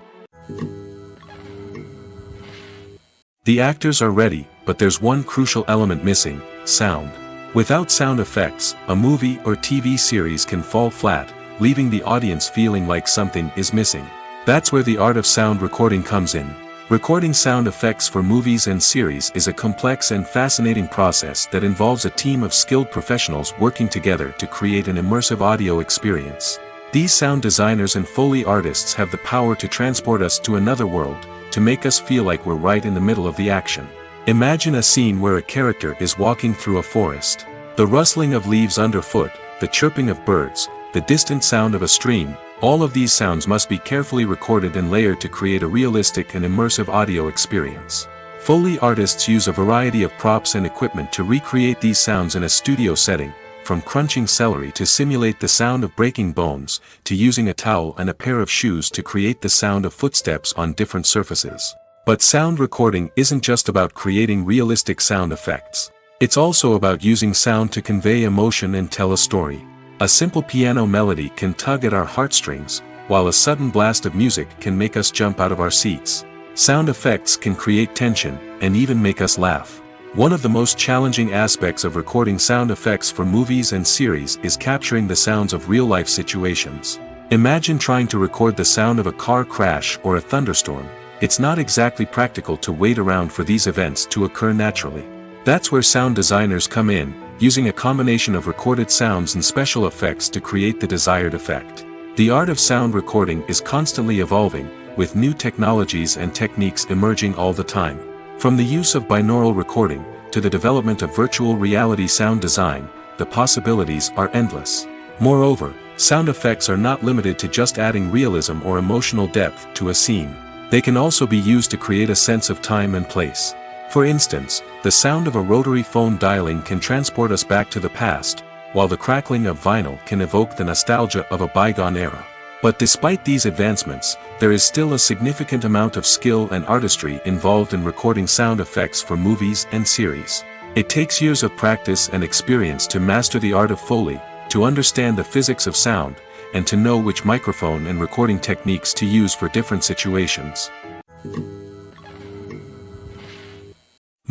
The actors are ready, but there's one crucial element missing: sound. Without sound effects, a movie or TV series can fall flat, leaving the audience feeling like something is missing. That's where the art of sound recording comes in. Recording sound effects for movies and series is a complex and fascinating process that involves a team of skilled professionals working together to create an immersive audio experience. These sound designers and Foley artists have the power to transport us to another world, to make us feel like we're right in the middle of the action. Imagine a scene where a character is walking through a forest. The rustling of leaves underfoot, the chirping of birds, the distant sound of a stream, all of these sounds must be carefully recorded and layered to create a realistic and immersive audio experience. Foley artists use a variety of props and equipment to recreate these sounds in a studio setting, from crunching celery to simulate the sound of breaking bones, to using a towel and a pair of shoes to create the sound of footsteps on different surfaces. But sound recording isn't just about creating realistic sound effects. It's also about using sound to convey emotion and tell a story. A simple piano melody can tug at our heartstrings, while a sudden blast of music can make us jump out of our seats. Sound effects can create tension, and even make us laugh. One of the most challenging aspects of recording sound effects for movies and series is capturing the sounds of real-life situations. Imagine trying to record the sound of a car crash or a thunderstorm. It's not exactly practical to wait around for these events to occur naturally. That's where sound designers come in, using a combination of recorded sounds and special effects to create the desired effect. The art of sound recording is constantly evolving, with new technologies and techniques emerging all the time. From the use of binaural recording, to the development of virtual reality sound design, the possibilities are endless. Moreover, sound effects are not limited to just adding realism or emotional depth to a scene. They can also be used to create a sense of time and place. For instance, the sound of a rotary phone dialing can transport us back to the past, while the crackling of vinyl can evoke the nostalgia of a bygone era. But despite these advancements, there is still a significant amount of skill and artistry involved in recording sound effects for movies and series. It takes years of practice and experience to master the art of Foley, to understand the physics of sound, and to know which microphone and recording techniques to use for different situations.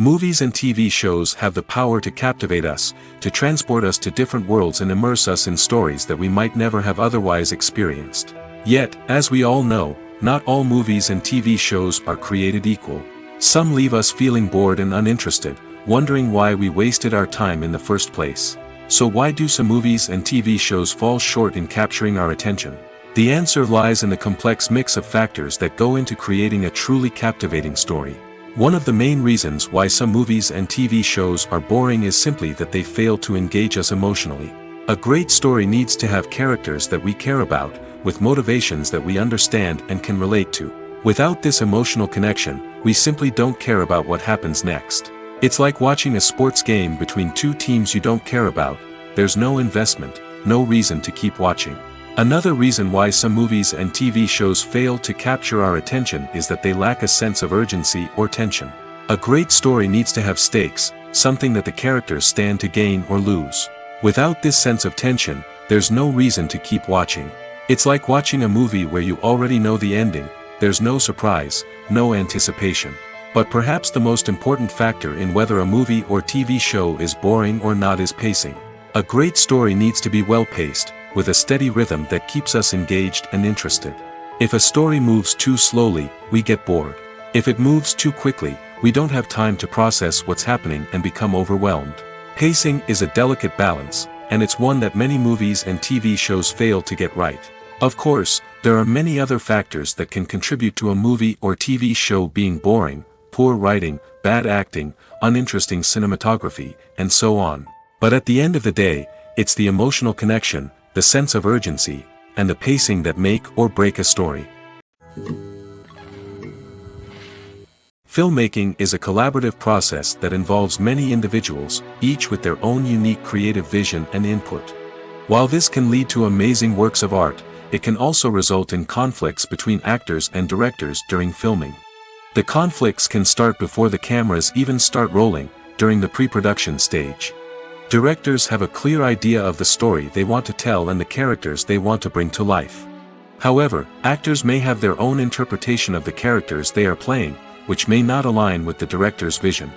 Movies and TV shows have the power to captivate us, to transport us to different worlds and immerse us in stories that we might never have otherwise experienced. Yet, as we all know, not all movies and TV shows are created equal. Some leave us feeling bored and uninterested, wondering why we wasted our time in the first place. So why do some movies and TV shows fall short in capturing our attention? The answer lies in the complex mix of factors that go into creating a truly captivating story. One of the main reasons why some movies and TV shows are boring is simply that they fail to engage us emotionally. A great story needs to have characters that we care about, with motivations that we understand and can relate to. Without this emotional connection, we simply don't care about what happens next. It's like watching a sports game between two teams you don't care about. There's no investment, no reason to keep watching. Another reason why some movies and TV shows fail to capture our attention is that they lack a sense of urgency or tension. A great story needs to have stakes, something that the characters stand to gain or lose. Without this sense of tension, there's no reason to keep watching. It's like watching a movie where you already know the ending. There's no surprise, no anticipation. But perhaps the most important factor in whether a movie or TV show is boring or not is pacing. A great story needs to be well-paced, with a steady rhythm that keeps us engaged and interested. If a story moves too slowly, we get bored. If it moves too quickly, we don't have time to process what's happening and become overwhelmed. Pacing is a delicate balance, and it's one that many movies and TV shows fail to get right. Of course, there are many other factors that can contribute to a movie or TV show being boring: poor writing, bad acting, uninteresting cinematography, and so on. But at the end of the day, it's the emotional connection, the sense of urgency, and the pacing that make or break a story. Filmmaking is a collaborative process that involves many individuals, each with their own unique creative vision and input. While this can lead to amazing works of art, it can also result in conflicts between actors and directors during filming. The conflicts can start before the cameras even start rolling, during the pre-production stage. Directors have a clear idea of the story they want to tell and the characters they want to bring to life. However, actors may have their own interpretation of the characters they are playing, which may not align with the director's vision.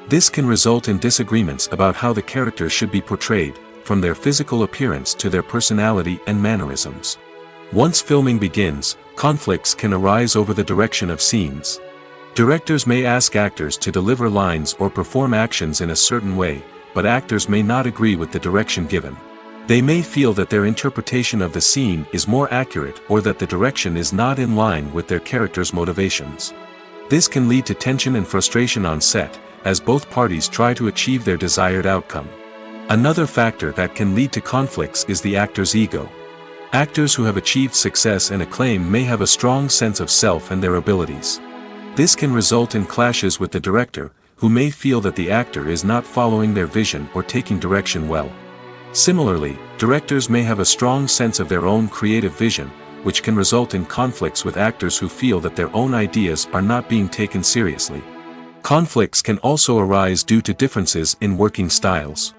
This can result in disagreements about how the characters should be portrayed, from their physical appearance to their personality and mannerisms. Once filming begins, conflicts can arise over the direction of scenes. Directors may ask actors to deliver lines or perform actions in a certain way, but actors may not agree with the direction given. They may feel that their interpretation of the scene is more accurate or that the direction is not in line with their character's motivations. This can lead to tension and frustration on set, as both parties try to achieve their desired outcome. Another factor that can lead to conflicts is the actor's ego. Actors who have achieved success and acclaim may have a strong sense of self and their abilities. This can result in clashes with the director, who may feel that the actor is not following their vision or taking direction well. Similarly, directors may have a strong sense of their own creative vision, which can result in conflicts with actors who feel that their own ideas are not being taken seriously. Conflicts can also arise due to differences in working styles.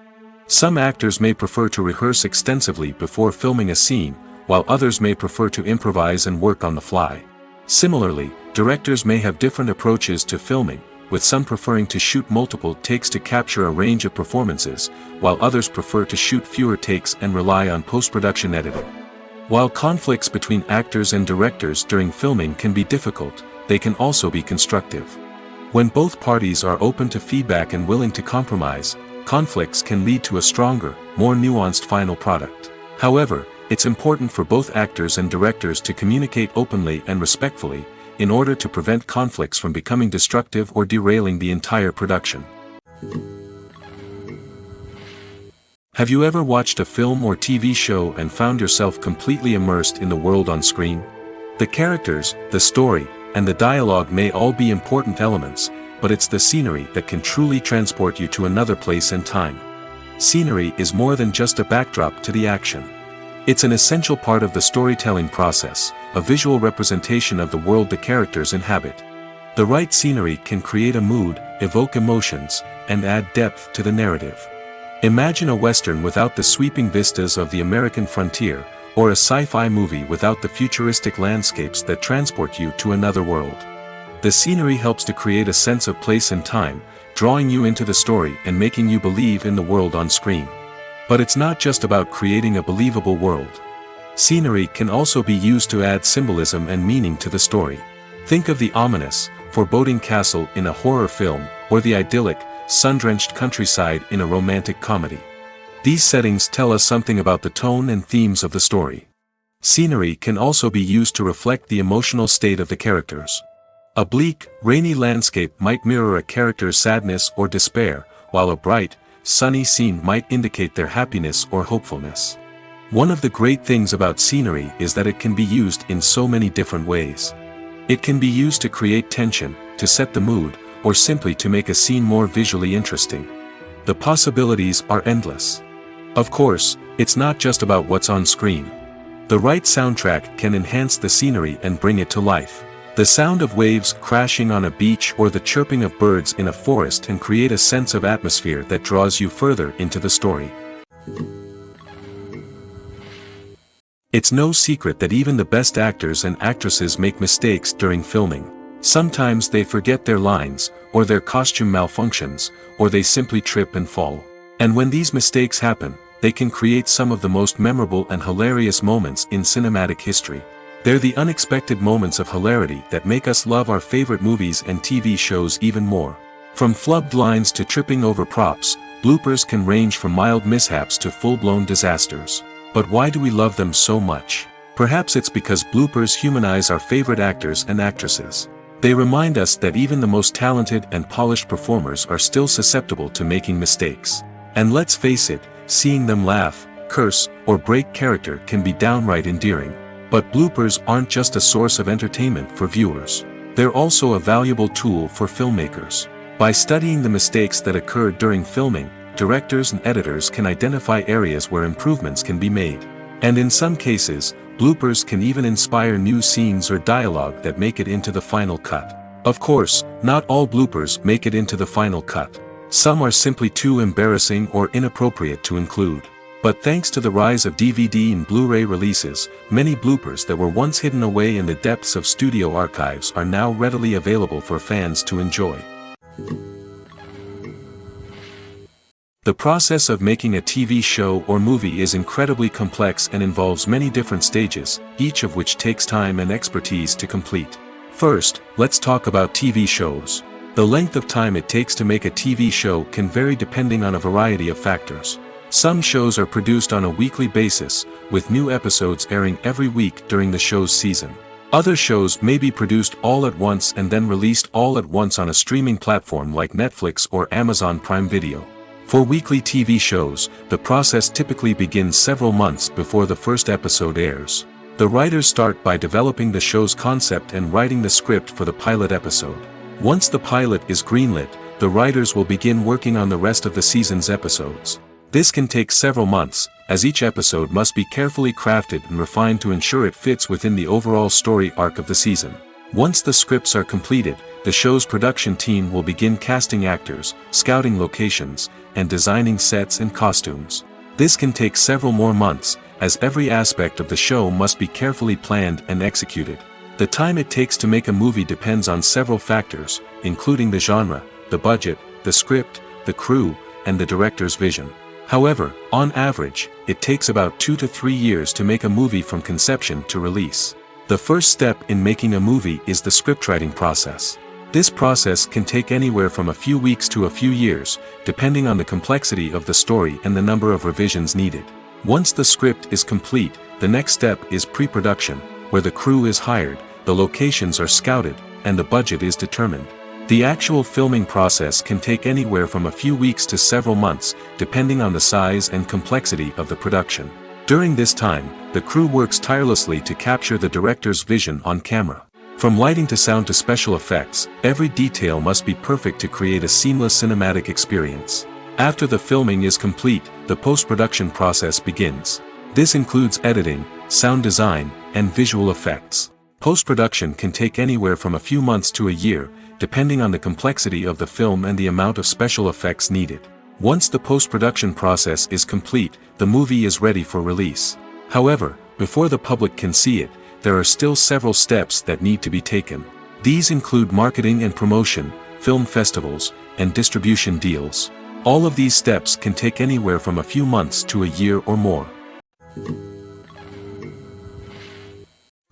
Some actors may prefer to rehearse extensively before filming a scene, while others may prefer to improvise and work on the fly. Similarly, directors may have different approaches to filming, with some preferring to shoot multiple takes to capture a range of performances, while others prefer to shoot fewer takes and rely on post-production editing. While conflicts between actors and directors during filming can be difficult, they can also be constructive. When both parties are open to feedback and willing to compromise, conflicts can lead to a stronger, more nuanced final product. However, it's important for both actors and directors to communicate openly and respectfully, in order to prevent conflicts from becoming destructive or derailing the entire production. Have you ever watched a film or TV show and found yourself completely immersed in the world on screen? The characters, the story, and the dialogue may all be important elements, but it's the scenery that can truly transport you to another place and time. Scenery is more than just a backdrop to the action. It's an essential part of the storytelling process, a visual representation of the world the characters inhabit. The right scenery can create a mood, evoke emotions, and add depth to the narrative. Imagine a western without the sweeping vistas of the American frontier, or a sci-fi movie without the futuristic landscapes that transport you to another world. The scenery helps to create a sense of place and time, drawing you into the story and making you believe in the world on screen. But it's not just about creating a believable world. Scenery can also be used to add symbolism and meaning to the story. Think of the ominous, foreboding castle in a horror film, or the idyllic, sun-drenched countryside in a romantic comedy. These settings tell us something about the tone and themes of the story. Scenery can also be used to reflect the emotional state of the characters. A bleak, rainy landscape might mirror a character's sadness or despair, while a bright, sunny scene might indicate their happiness or hopefulness. One of the great things about scenery is that it can be used in so many different ways. It can be used to create tension, to set the mood, or simply to make a scene more visually interesting. The possibilities are endless. Of course, it's not just about what's on screen. The right soundtrack can enhance the scenery and bring it to life. The sound of waves crashing on a beach or the chirping of birds in a forest can create a sense of atmosphere that draws you further into the story. It's no secret that even the best actors and actresses make mistakes during filming. Sometimes they forget their lines, or their costume malfunctions, or they simply trip and fall. And when these mistakes happen, they can create some of the most memorable and hilarious moments in cinematic history. They're the unexpected moments of hilarity that make us love our favorite movies and TV shows even more. From flubbed lines to tripping over props, bloopers can range from mild mishaps to full-blown disasters. But why do we love them so much? Perhaps it's because bloopers humanize our favorite actors and actresses. They remind us that even the most talented and polished performers are still susceptible to making mistakes. And let's face it, seeing them laugh, curse, or break character can be downright endearing. But bloopers aren't just a source of entertainment for viewers. They're also a valuable tool for filmmakers. By studying the mistakes that occurred during filming, directors and editors can identify areas where improvements can be made. And in some cases, bloopers can even inspire new scenes or dialogue that make it into the final cut. Of course, not all bloopers make it into the final cut. Some are simply too embarrassing or inappropriate to include. But thanks to the rise of DVD and Blu-ray releases, many bloopers that were once hidden away in the depths of studio archives are now readily available for fans to enjoy. The process of making a TV show or movie is incredibly complex and involves many different stages, each of which takes time and expertise to complete. First, let's talk about TV shows. The length of time it takes to make a TV show can vary depending on a variety of factors. Some shows are produced on a weekly basis, with new episodes airing every week during the show's season. Other shows may be produced all at once and then released all at once on a streaming platform like Netflix or Amazon Prime Video. For weekly TV shows, the process typically begins several months before the first episode airs. The writers start by developing the show's concept and writing the script for the pilot episode. Once the pilot is greenlit, the writers will begin working on the rest of the season's episodes. This can take several months, as each episode must be carefully crafted and refined to ensure it fits within the overall story arc of the season. Once the scripts are completed, the show's production team will begin casting actors, scouting locations, and designing sets and costumes. This can take several more months, as every aspect of the show must be carefully planned and executed. The time it takes to make a movie depends on several factors, including the genre, the budget, the script, the crew, and the director's vision. However, on average, it takes about 2 to 3 years to make a movie from conception to release. The first step in making a movie is the scriptwriting process. This process can take anywhere from a few weeks to a few years, depending on the complexity of the story and the number of revisions needed. Once the script is complete, the next step is pre-production, where the crew is hired, the locations are scouted, and the budget is determined. The actual filming process can take anywhere from a few weeks to several months, depending on the size and complexity of the production. During this time, the crew works tirelessly to capture the director's vision on camera. From lighting to sound to special effects, every detail must be perfect to create a seamless cinematic experience. After the filming is complete, the post-production process begins. This includes editing, sound design, and visual effects. Post-production can take anywhere from a few months to a year, depending on the complexity of the film and the amount of special effects needed. Once the post-production process is complete, the movie is ready for release. However, before the public can see it, there are still several steps that need to be taken. These include marketing and promotion, film festivals, and distribution deals. All of these steps can take anywhere from a few months to a year or more.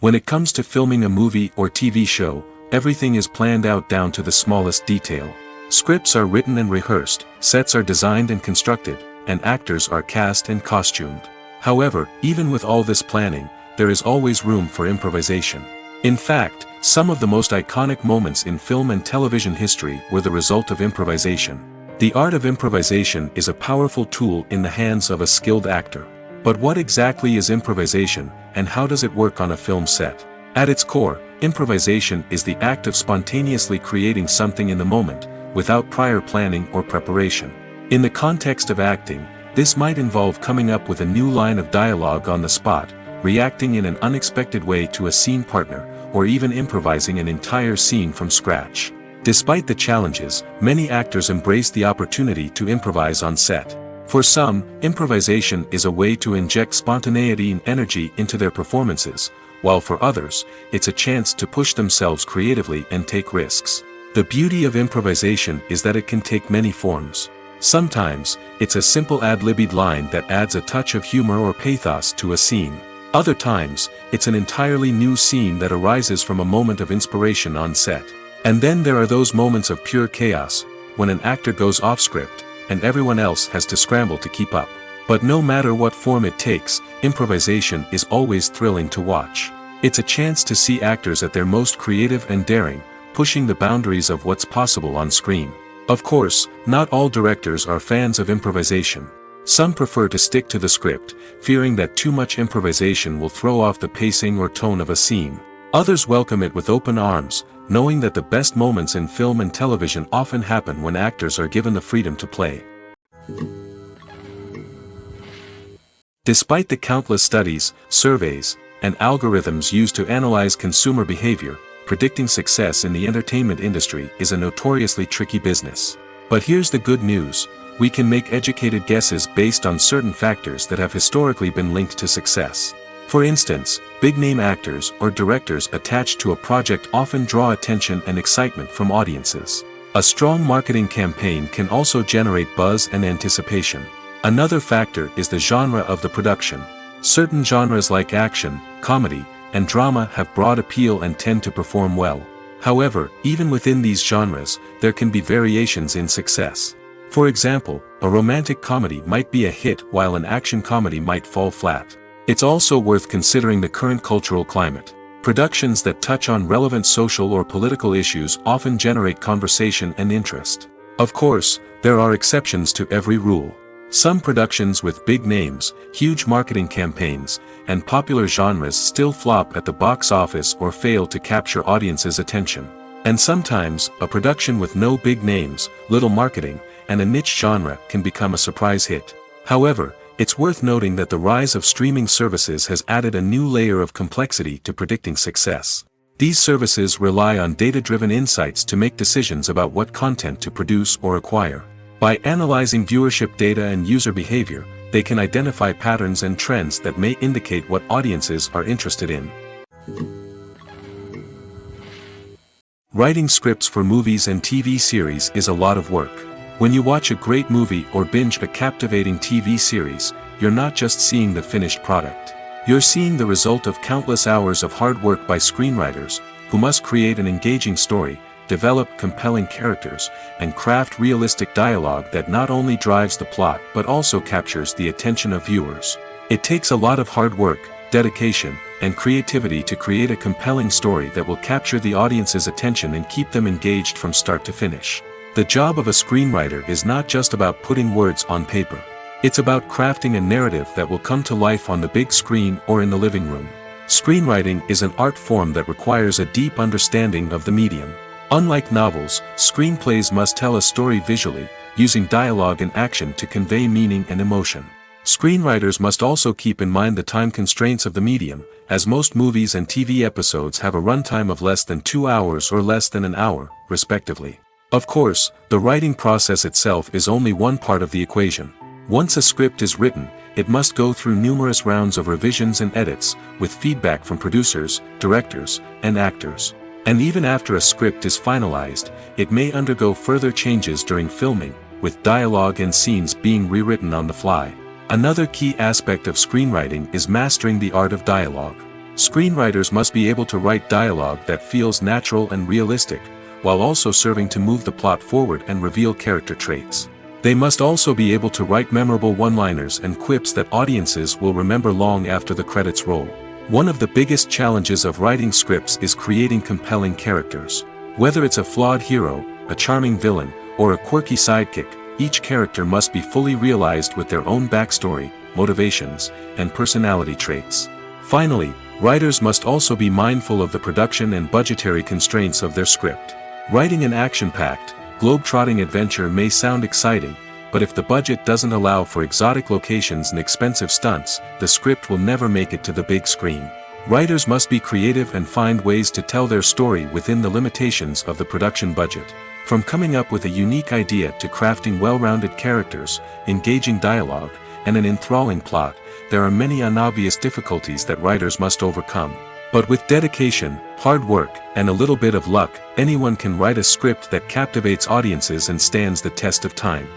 When it comes to filming a movie or TV show, everything is planned out down to the smallest detail. Scripts are written and rehearsed, sets are designed and constructed, and actors are cast and costumed. However, even with all this planning, there is always room for improvisation. In fact, Some of the most iconic moments in film and television history were the result of improvisation. The art of improvisation is a powerful tool in the hands of a skilled actor. But what exactly is improvisation, and how does it work on a film set? At its core, improvisation is the act of spontaneously creating something in the moment, without prior planning or preparation. In the context of acting, this might involve coming up with a new line of dialogue on the spot, reacting in an unexpected way to a scene partner, or even improvising an entire scene from scratch. Despite the challenges, many actors embrace the opportunity to improvise on set. For some, improvisation is a way to inject spontaneity and energy into their performances, while for others, it's a chance to push themselves creatively and take risks. The beauty of improvisation is that it can take many forms. Sometimes, it's a simple ad-libbed line that adds a touch of humor or pathos to a scene. Other times, it's an entirely new scene that arises from a moment of inspiration on set. And then there are those moments of pure chaos, when an actor goes off script, and everyone else has to scramble to keep up. But no matter what form it takes, improvisation is always thrilling to watch. It's a chance to see actors at their most creative and daring, pushing the boundaries of what's possible on screen. Of course, not all directors are fans of improvisation. Some prefer to stick to the script, fearing that too much improvisation will throw off the pacing or tone of a scene. Others welcome it with open arms, knowing that the best moments in film and television often happen when actors are given the freedom to play. Despite the countless studies, surveys, and algorithms used to analyze consumer behavior, predicting success in the entertainment industry is a notoriously tricky business. But here's the good news: we can make educated guesses based on certain factors that have historically been linked to success. For instance, big-name actors or directors attached to a project often draw attention and excitement from audiences. A strong marketing campaign can also generate buzz and anticipation. Another factor is the genre of the production. Certain genres like action, comedy, and drama have broad appeal and tend to perform well. However, even within these genres, there can be variations in success. For example, a romantic comedy might be a hit while an action comedy might fall flat. It's also worth considering the current cultural climate. Productions that touch on relevant social or political issues often generate conversation and interest. Of course, there are exceptions to every rule. Some productions with big names, huge marketing campaigns, and popular genres still flop at the box office or fail to capture audiences' attention. And sometimes, a production with no big names, little marketing, and a niche genre can become a surprise hit. However, it's worth noting that the rise of streaming services has added a new layer of complexity to predicting success. These services rely on data-driven insights to make decisions about what content to produce or acquire. By analyzing viewership data and user behavior, they can identify patterns and trends that may indicate what audiences are interested in. Writing scripts for movies and TV series is a lot of work. When you watch a great movie or binge a captivating TV series, you're not just seeing the finished product. You're seeing the result of countless hours of hard work by screenwriters, who must create an engaging story, develop compelling characters, and craft realistic dialogue that not only drives the plot but also captures the attention of viewers. It takes a lot of hard work, dedication, and creativity to create a compelling story that will capture the audience's attention and keep them engaged from start to finish. The job of a screenwriter is not just about putting words on paper. It's about crafting a narrative that will come to life on the big screen or in the living room. Screenwriting is an art form that requires a deep understanding of the medium. Unlike novels, screenplays must tell a story visually, using dialogue and action to convey meaning and emotion. Screenwriters must also keep in mind the time constraints of the medium, as most movies and TV episodes have a runtime of less than 2 hours or less than an hour, respectively. Of course, the writing process itself is only one part of the equation. Once a script is written, it must go through numerous rounds of revisions and edits, with feedback from producers, directors, and actors. And even after a script is finalized, it may undergo further changes during filming, with dialogue and scenes being rewritten on the fly. Another key aspect of screenwriting is mastering the art of dialogue. Screenwriters must be able to write dialogue that feels natural and realistic, while also serving to move the plot forward and reveal character traits. They must also be able to write memorable one-liners and quips that audiences will remember long after the credits roll. One of the biggest challenges of writing scripts is creating compelling characters. Whether it's a flawed hero, a charming villain, or a quirky sidekick, each character must be fully realized with their own backstory, motivations, and personality traits. Finally, writers must also be mindful of the production and budgetary constraints of their script. Writing an action-packed, globe-trotting adventure may sound exciting, but if the budget doesn't allow for exotic locations and expensive stunts, the script will never make it to the big screen. Writers must be creative and find ways to tell their story within the limitations of the production budget. From coming up with a unique idea to crafting well-rounded characters, engaging dialogue, and an enthralling plot, there are many unobvious difficulties that writers must overcome. But with dedication, hard work, and a little bit of luck, anyone can write a script that captivates audiences and stands the test of time.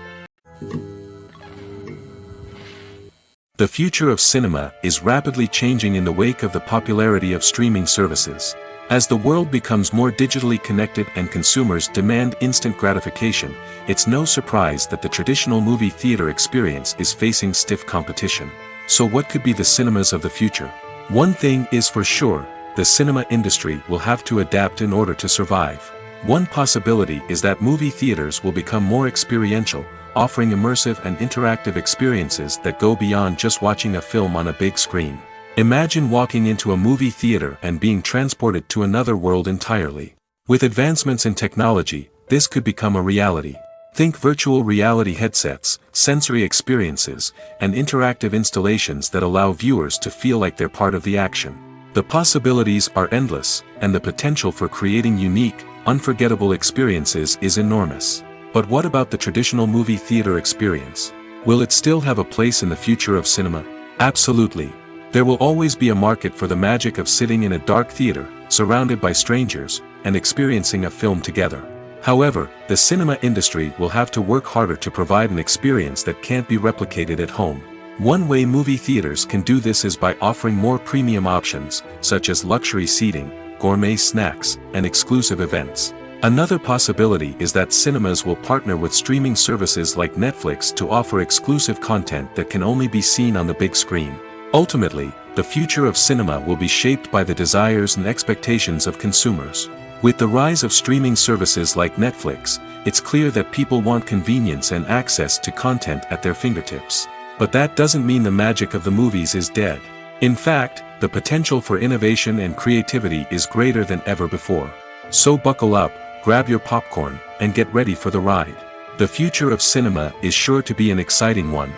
The future of cinema is rapidly changing in the wake of the popularity of streaming services. As the world becomes more digitally connected and consumers demand instant gratification, it's no surprise that the traditional movie theater experience is facing stiff competition. So what could be the cinemas of the future? One thing is for sure, the cinema industry will have to adapt in order to survive. One possibility is that movie theaters will become more experiential, offering immersive and interactive experiences that go beyond just watching a film on a big screen. Imagine walking into a movie theater and being transported to another world entirely. With advancements in technology, this could become a reality. Think virtual reality headsets, sensory experiences, and interactive installations that allow viewers to feel like they're part of the action. The possibilities are endless, and the potential for creating unique, unforgettable experiences is enormous. But what about the traditional movie theater experience? Will it still have a place in the future of cinema? Absolutely. There will always be a market for the magic of sitting in a dark theater, surrounded by strangers, and experiencing a film together. However, the cinema industry will have to work harder to provide an experience that can't be replicated at home. One way movie theaters can do this is by offering more premium options, such as luxury seating, gourmet snacks, and exclusive events. Another possibility is that cinemas will partner with streaming services like Netflix to offer exclusive content that can only be seen on the big screen. Ultimately, the future of cinema will be shaped by the desires and expectations of consumers. With the rise of streaming services like Netflix, it's clear that people want convenience and access to content at their fingertips. But that doesn't mean the magic of the movies is dead. In fact, the potential for innovation and creativity is greater than ever before. So buckle up, grab your popcorn, and get ready for the ride. The future of cinema is sure to be an exciting one.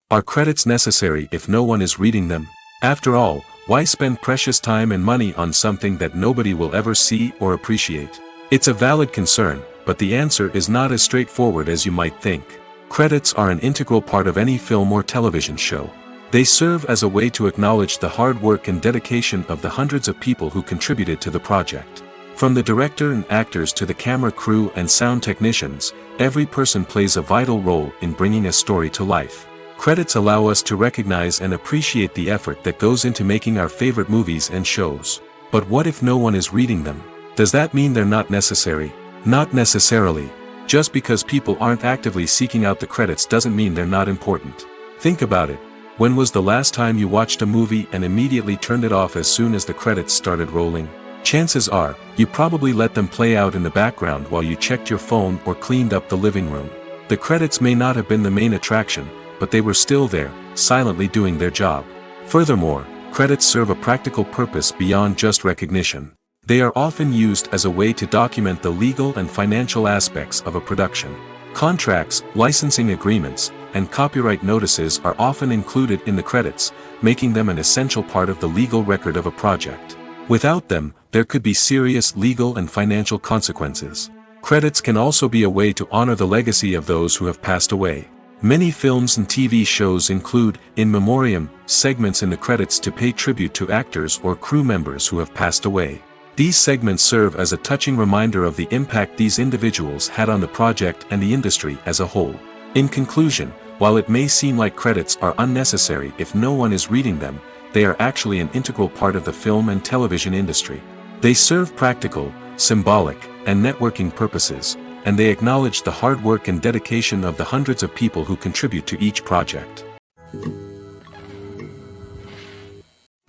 Are credits necessary if no one is reading them? After all, why spend precious time and money on something that nobody will ever see or appreciate? It's a valid concern, but the answer is not as straightforward as you might think. Credits are an integral part of any film or television show. They serve as a way to acknowledge the hard work and dedication of the hundreds of people who contributed to the project. From the director and actors to the camera crew and sound technicians, every person plays a vital role in bringing a story to life. Credits allow us to recognize and appreciate the effort that goes into making our favorite movies and shows. But what if no one is reading them? Does that mean they're not necessary? Not necessarily. Just because people aren't actively seeking out the credits doesn't mean they're not important. Think about it. When was the last time you watched a movie and immediately turned it off as soon as the credits started rolling? Chances are, you probably let them play out in the background while you checked your phone or cleaned up the living room. The credits may not have been the main attraction, but they were still there, silently doing their job. Furthermore, credits serve a practical purpose beyond just recognition. They are often used as a way to document the legal and financial aspects of a production. Contracts, licensing agreements, and copyright notices are often included in the credits, making them an essential part of the legal record of a project. Without them, there could be serious legal and financial consequences. Credits can also be a way to honor the legacy of those who have passed away. Many films and TV shows include, in memoriam, segments in the credits to pay tribute to actors or crew members who have passed away. These segments serve as a touching reminder of the impact these individuals had on the project and the industry as a whole. In conclusion, while it may seem like credits are unnecessary if no one is reading them, they are actually an integral part of the film and television industry. They serve practical, symbolic, and networking purposes, and they acknowledge the hard work and dedication of the hundreds of people who contribute to each project.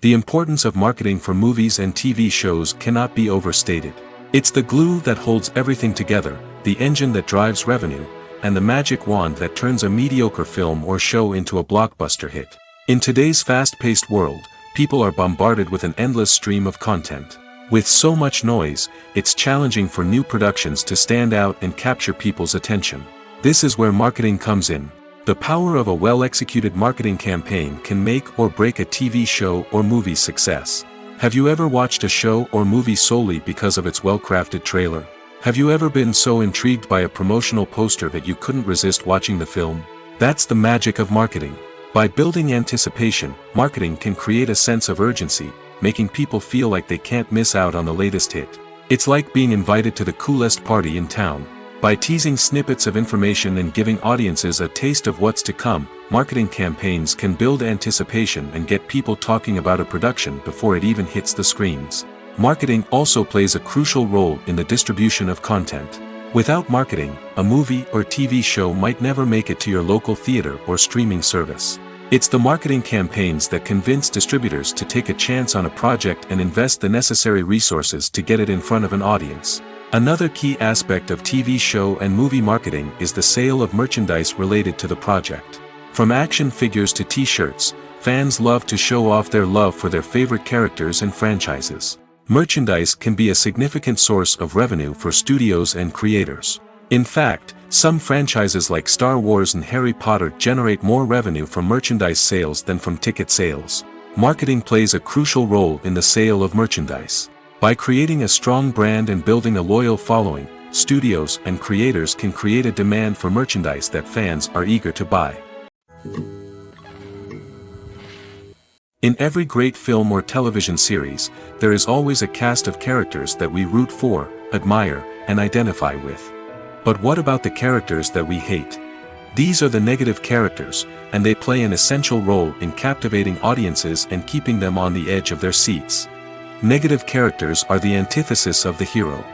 The importance of marketing for movies and TV shows cannot be overstated. It's the glue that holds everything together, the engine that drives revenue, and the magic wand that turns a mediocre film or show into a blockbuster hit. In today's fast-paced world, people are bombarded with an endless stream of content. With so much noise, it's challenging for new productions to stand out and capture people's attention. This is where marketing comes in. The power of a well-executed marketing campaign can make or break a TV show or movie's success. Have you ever watched a show or movie solely because of its well-crafted trailer? Have you ever been so intrigued by a promotional poster that you couldn't resist watching the film? That's the magic of marketing. By building anticipation, marketing can create a sense of urgency, making people feel like they can't miss out on the latest hit. It's like being invited to the coolest party in town. By teasing snippets of information and giving audiences a taste of what's to come, marketing campaigns can build anticipation and get people talking about a production before it even hits the screens. Marketing also plays a crucial role in the distribution of content. Without marketing, a movie or TV show might never make it to your local theater or streaming service. It's the marketing campaigns that convince distributors to take a chance on a project and invest the necessary resources to get it in front of an audience. Another key aspect of TV show and movie marketing is the sale of merchandise related to the project. From action figures to t-shirts, fans love to show off their love for their favorite characters and franchises. Merchandise can be a significant source of revenue for studios and creators. In fact, some franchises like Star Wars and Harry Potter generate more revenue from merchandise sales than from ticket sales. Marketing plays a crucial role in the sale of merchandise. By creating a strong brand and building a loyal following, studios and creators can create a demand for merchandise that fans are eager to buy. In every great film or television series, there is always a cast of characters that we root for, admire, and identify with. But what about the characters that we hate? These are the negative characters, and they play an essential role in captivating audiences and keeping them on the edge of their seats. Negative characters are the antithesis of the hero.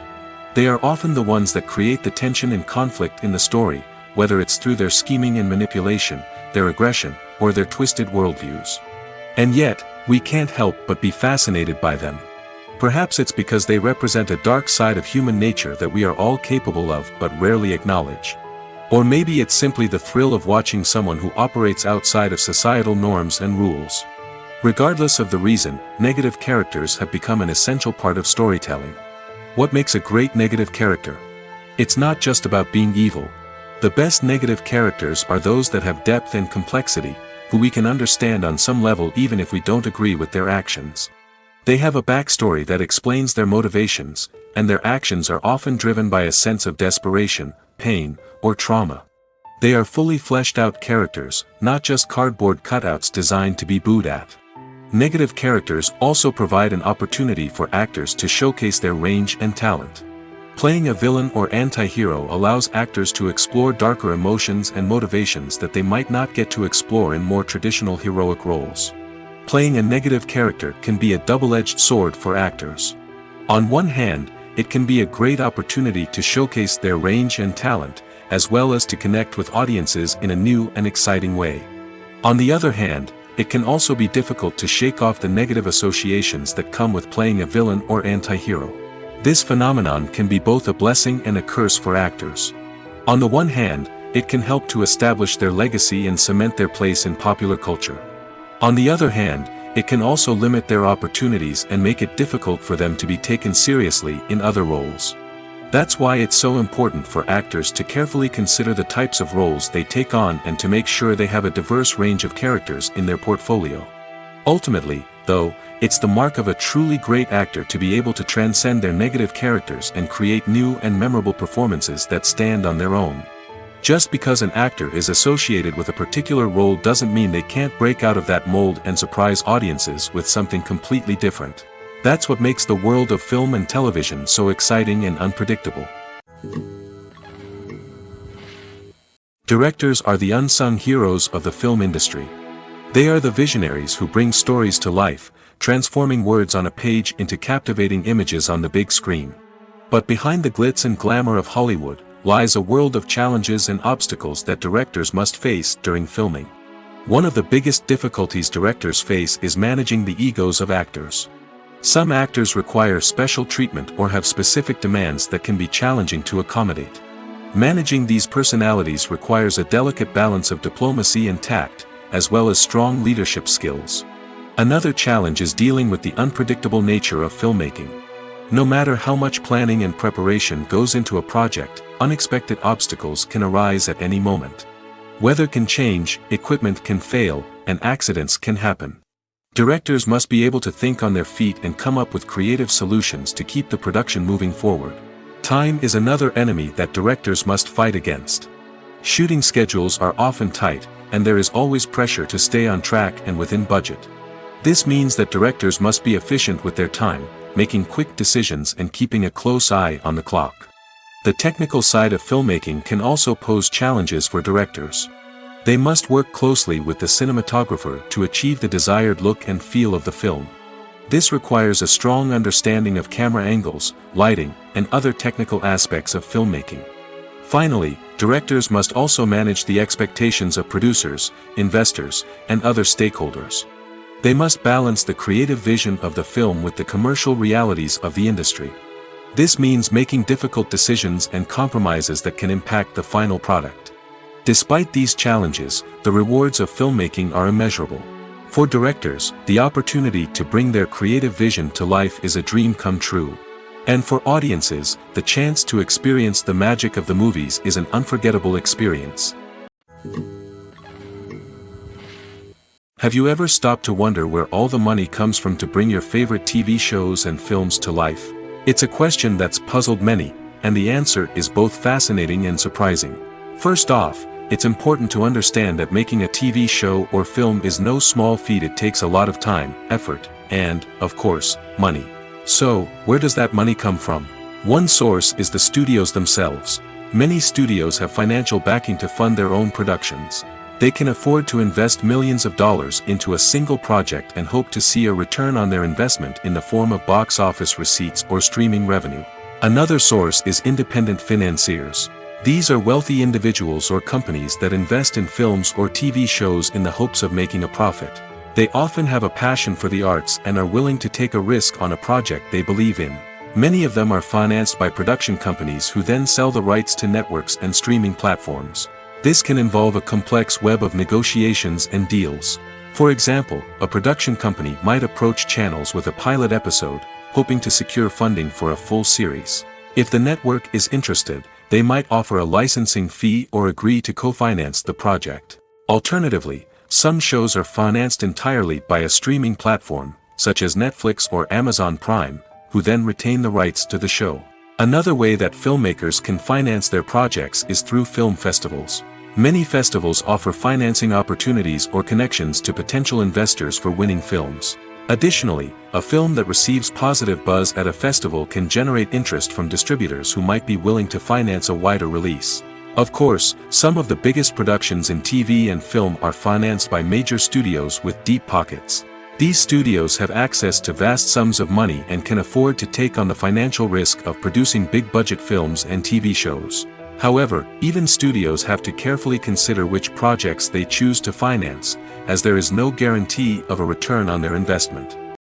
They are often the ones that create the tension and conflict in the story, whether it's through their scheming and manipulation, their aggression, or their twisted worldviews. And yet, we can't help but be fascinated by them. Perhaps it's because they represent a dark side of human nature that we are all capable of but rarely acknowledge. Or maybe it's simply the thrill of watching someone who operates outside of societal norms and rules. Regardless of the reason, negative characters have become an essential part of storytelling. What makes a great negative character? It's not just about being evil. The best negative characters are those that have depth and complexity, who we can understand on some level even if we don't agree with their actions. They have a backstory that explains their motivations, and their actions are often driven by a sense of desperation, pain, or trauma. They are fully fleshed out characters, not just cardboard cutouts designed to be booed at. Negative characters also provide an opportunity for actors to showcase their range and talent. Playing a villain or anti-hero allows actors to explore darker emotions and motivations that they might not get to explore in more traditional heroic roles. Playing a negative character can be a double-edged sword for actors. On one hand, it can be a great opportunity to showcase their range and talent, as well as to connect with audiences in a new and exciting way. On the other hand, it can also be difficult to shake off the negative associations that come with playing a villain or anti-hero. This phenomenon can be both a blessing and a curse for actors. On the one hand, it can help to establish their legacy and cement their place in popular culture. On the other hand, it can also limit their opportunities and make it difficult for them to be taken seriously in other roles. That's why it's so important for actors to carefully consider the types of roles they take on and to make sure they have a diverse range of characters in their portfolio. Ultimately, though, it's the mark of a truly great actor to be able to transcend their negative characters and create new and memorable performances that stand on their own. Just because an actor is associated with a particular role doesn't mean they can't break out of that mold and surprise audiences with something completely different. That's what makes the world of film and television so exciting and unpredictable. Directors are the unsung heroes of the film industry. They are the visionaries who bring stories to life, transforming words on a page into captivating images on the big screen. But behind the glitz and glamour of Hollywood lies a world of challenges and obstacles that directors must face during filming. One of the biggest difficulties directors face is managing the egos of actors. Some actors require special treatment or have specific demands that can be challenging to accommodate. Managing these personalities requires a delicate balance of diplomacy and tact, as well as strong leadership skills. Another challenge is dealing with the unpredictable nature of filmmaking. No matter how much planning and preparation goes into a project, unexpected obstacles can arise at any moment. Weather can change, equipment can fail, and accidents can happen. Directors must be able to think on their feet and come up with creative solutions to keep the production moving forward. Time is another enemy that directors must fight against. Shooting schedules are often tight, and there is always pressure to stay on track and within budget. This means that directors must be efficient with their time, making quick decisions and keeping a close eye on the clock. The technical side of filmmaking can also pose challenges for directors. They must work closely with the cinematographer to achieve the desired look and feel of the film. This requires a strong understanding of camera angles, lighting, and other technical aspects of filmmaking. Finally, directors must also manage the expectations of producers, investors, and other stakeholders. They must balance the creative vision of the film with the commercial realities of the industry. This means making difficult decisions and compromises that can impact the final product. Despite these challenges, the rewards of filmmaking are immeasurable. For directors, the opportunity to bring their creative vision to life is a dream come true. And for audiences, the chance to experience the magic of the movies is an unforgettable experience. Have you ever stopped to wonder where all the money comes from to bring your favorite TV shows and films to life? It's a question that's puzzled many, and the answer is both fascinating and surprising. First off, it's important to understand that making a TV show or film is no small feat. It takes a lot of time, effort, and, of course, money. So, where does that money come from? One source is the studios themselves. Many studios have financial backing to fund their own productions. They can afford to invest millions of dollars into a single project and hope to see a return on their investment in the form of box office receipts or streaming revenue. Another source is independent financiers. These are wealthy individuals or companies that invest in films or TV shows in the hopes of making a profit. They often have a passion for the arts and are willing to take a risk on a project they believe in. Many of them are financed by production companies who then sell the rights to networks and streaming platforms. This can involve a complex web of negotiations and deals. For example, a production company might approach channels with a pilot episode, hoping to secure funding for a full series. If the network is interested, they might offer a licensing fee or agree to co-finance the project. Alternatively, some shows are financed entirely by a streaming platform, such as Netflix or Amazon Prime, who then retain the rights to the show. Another way that filmmakers can finance their projects is through film festivals. Many festivals offer financing opportunities or connections to potential investors for winning films. Additionally, a film that receives positive buzz at a festival can generate interest from distributors who might be willing to finance a wider release. Of course, some of the biggest productions in TV and film are financed by major studios with deep pockets. These studios have access to vast sums of money and can afford to take on the financial risk of producing big-budget films and TV shows. However, even studios have to carefully consider which projects they choose to finance, as there is no guarantee of a return on their investment.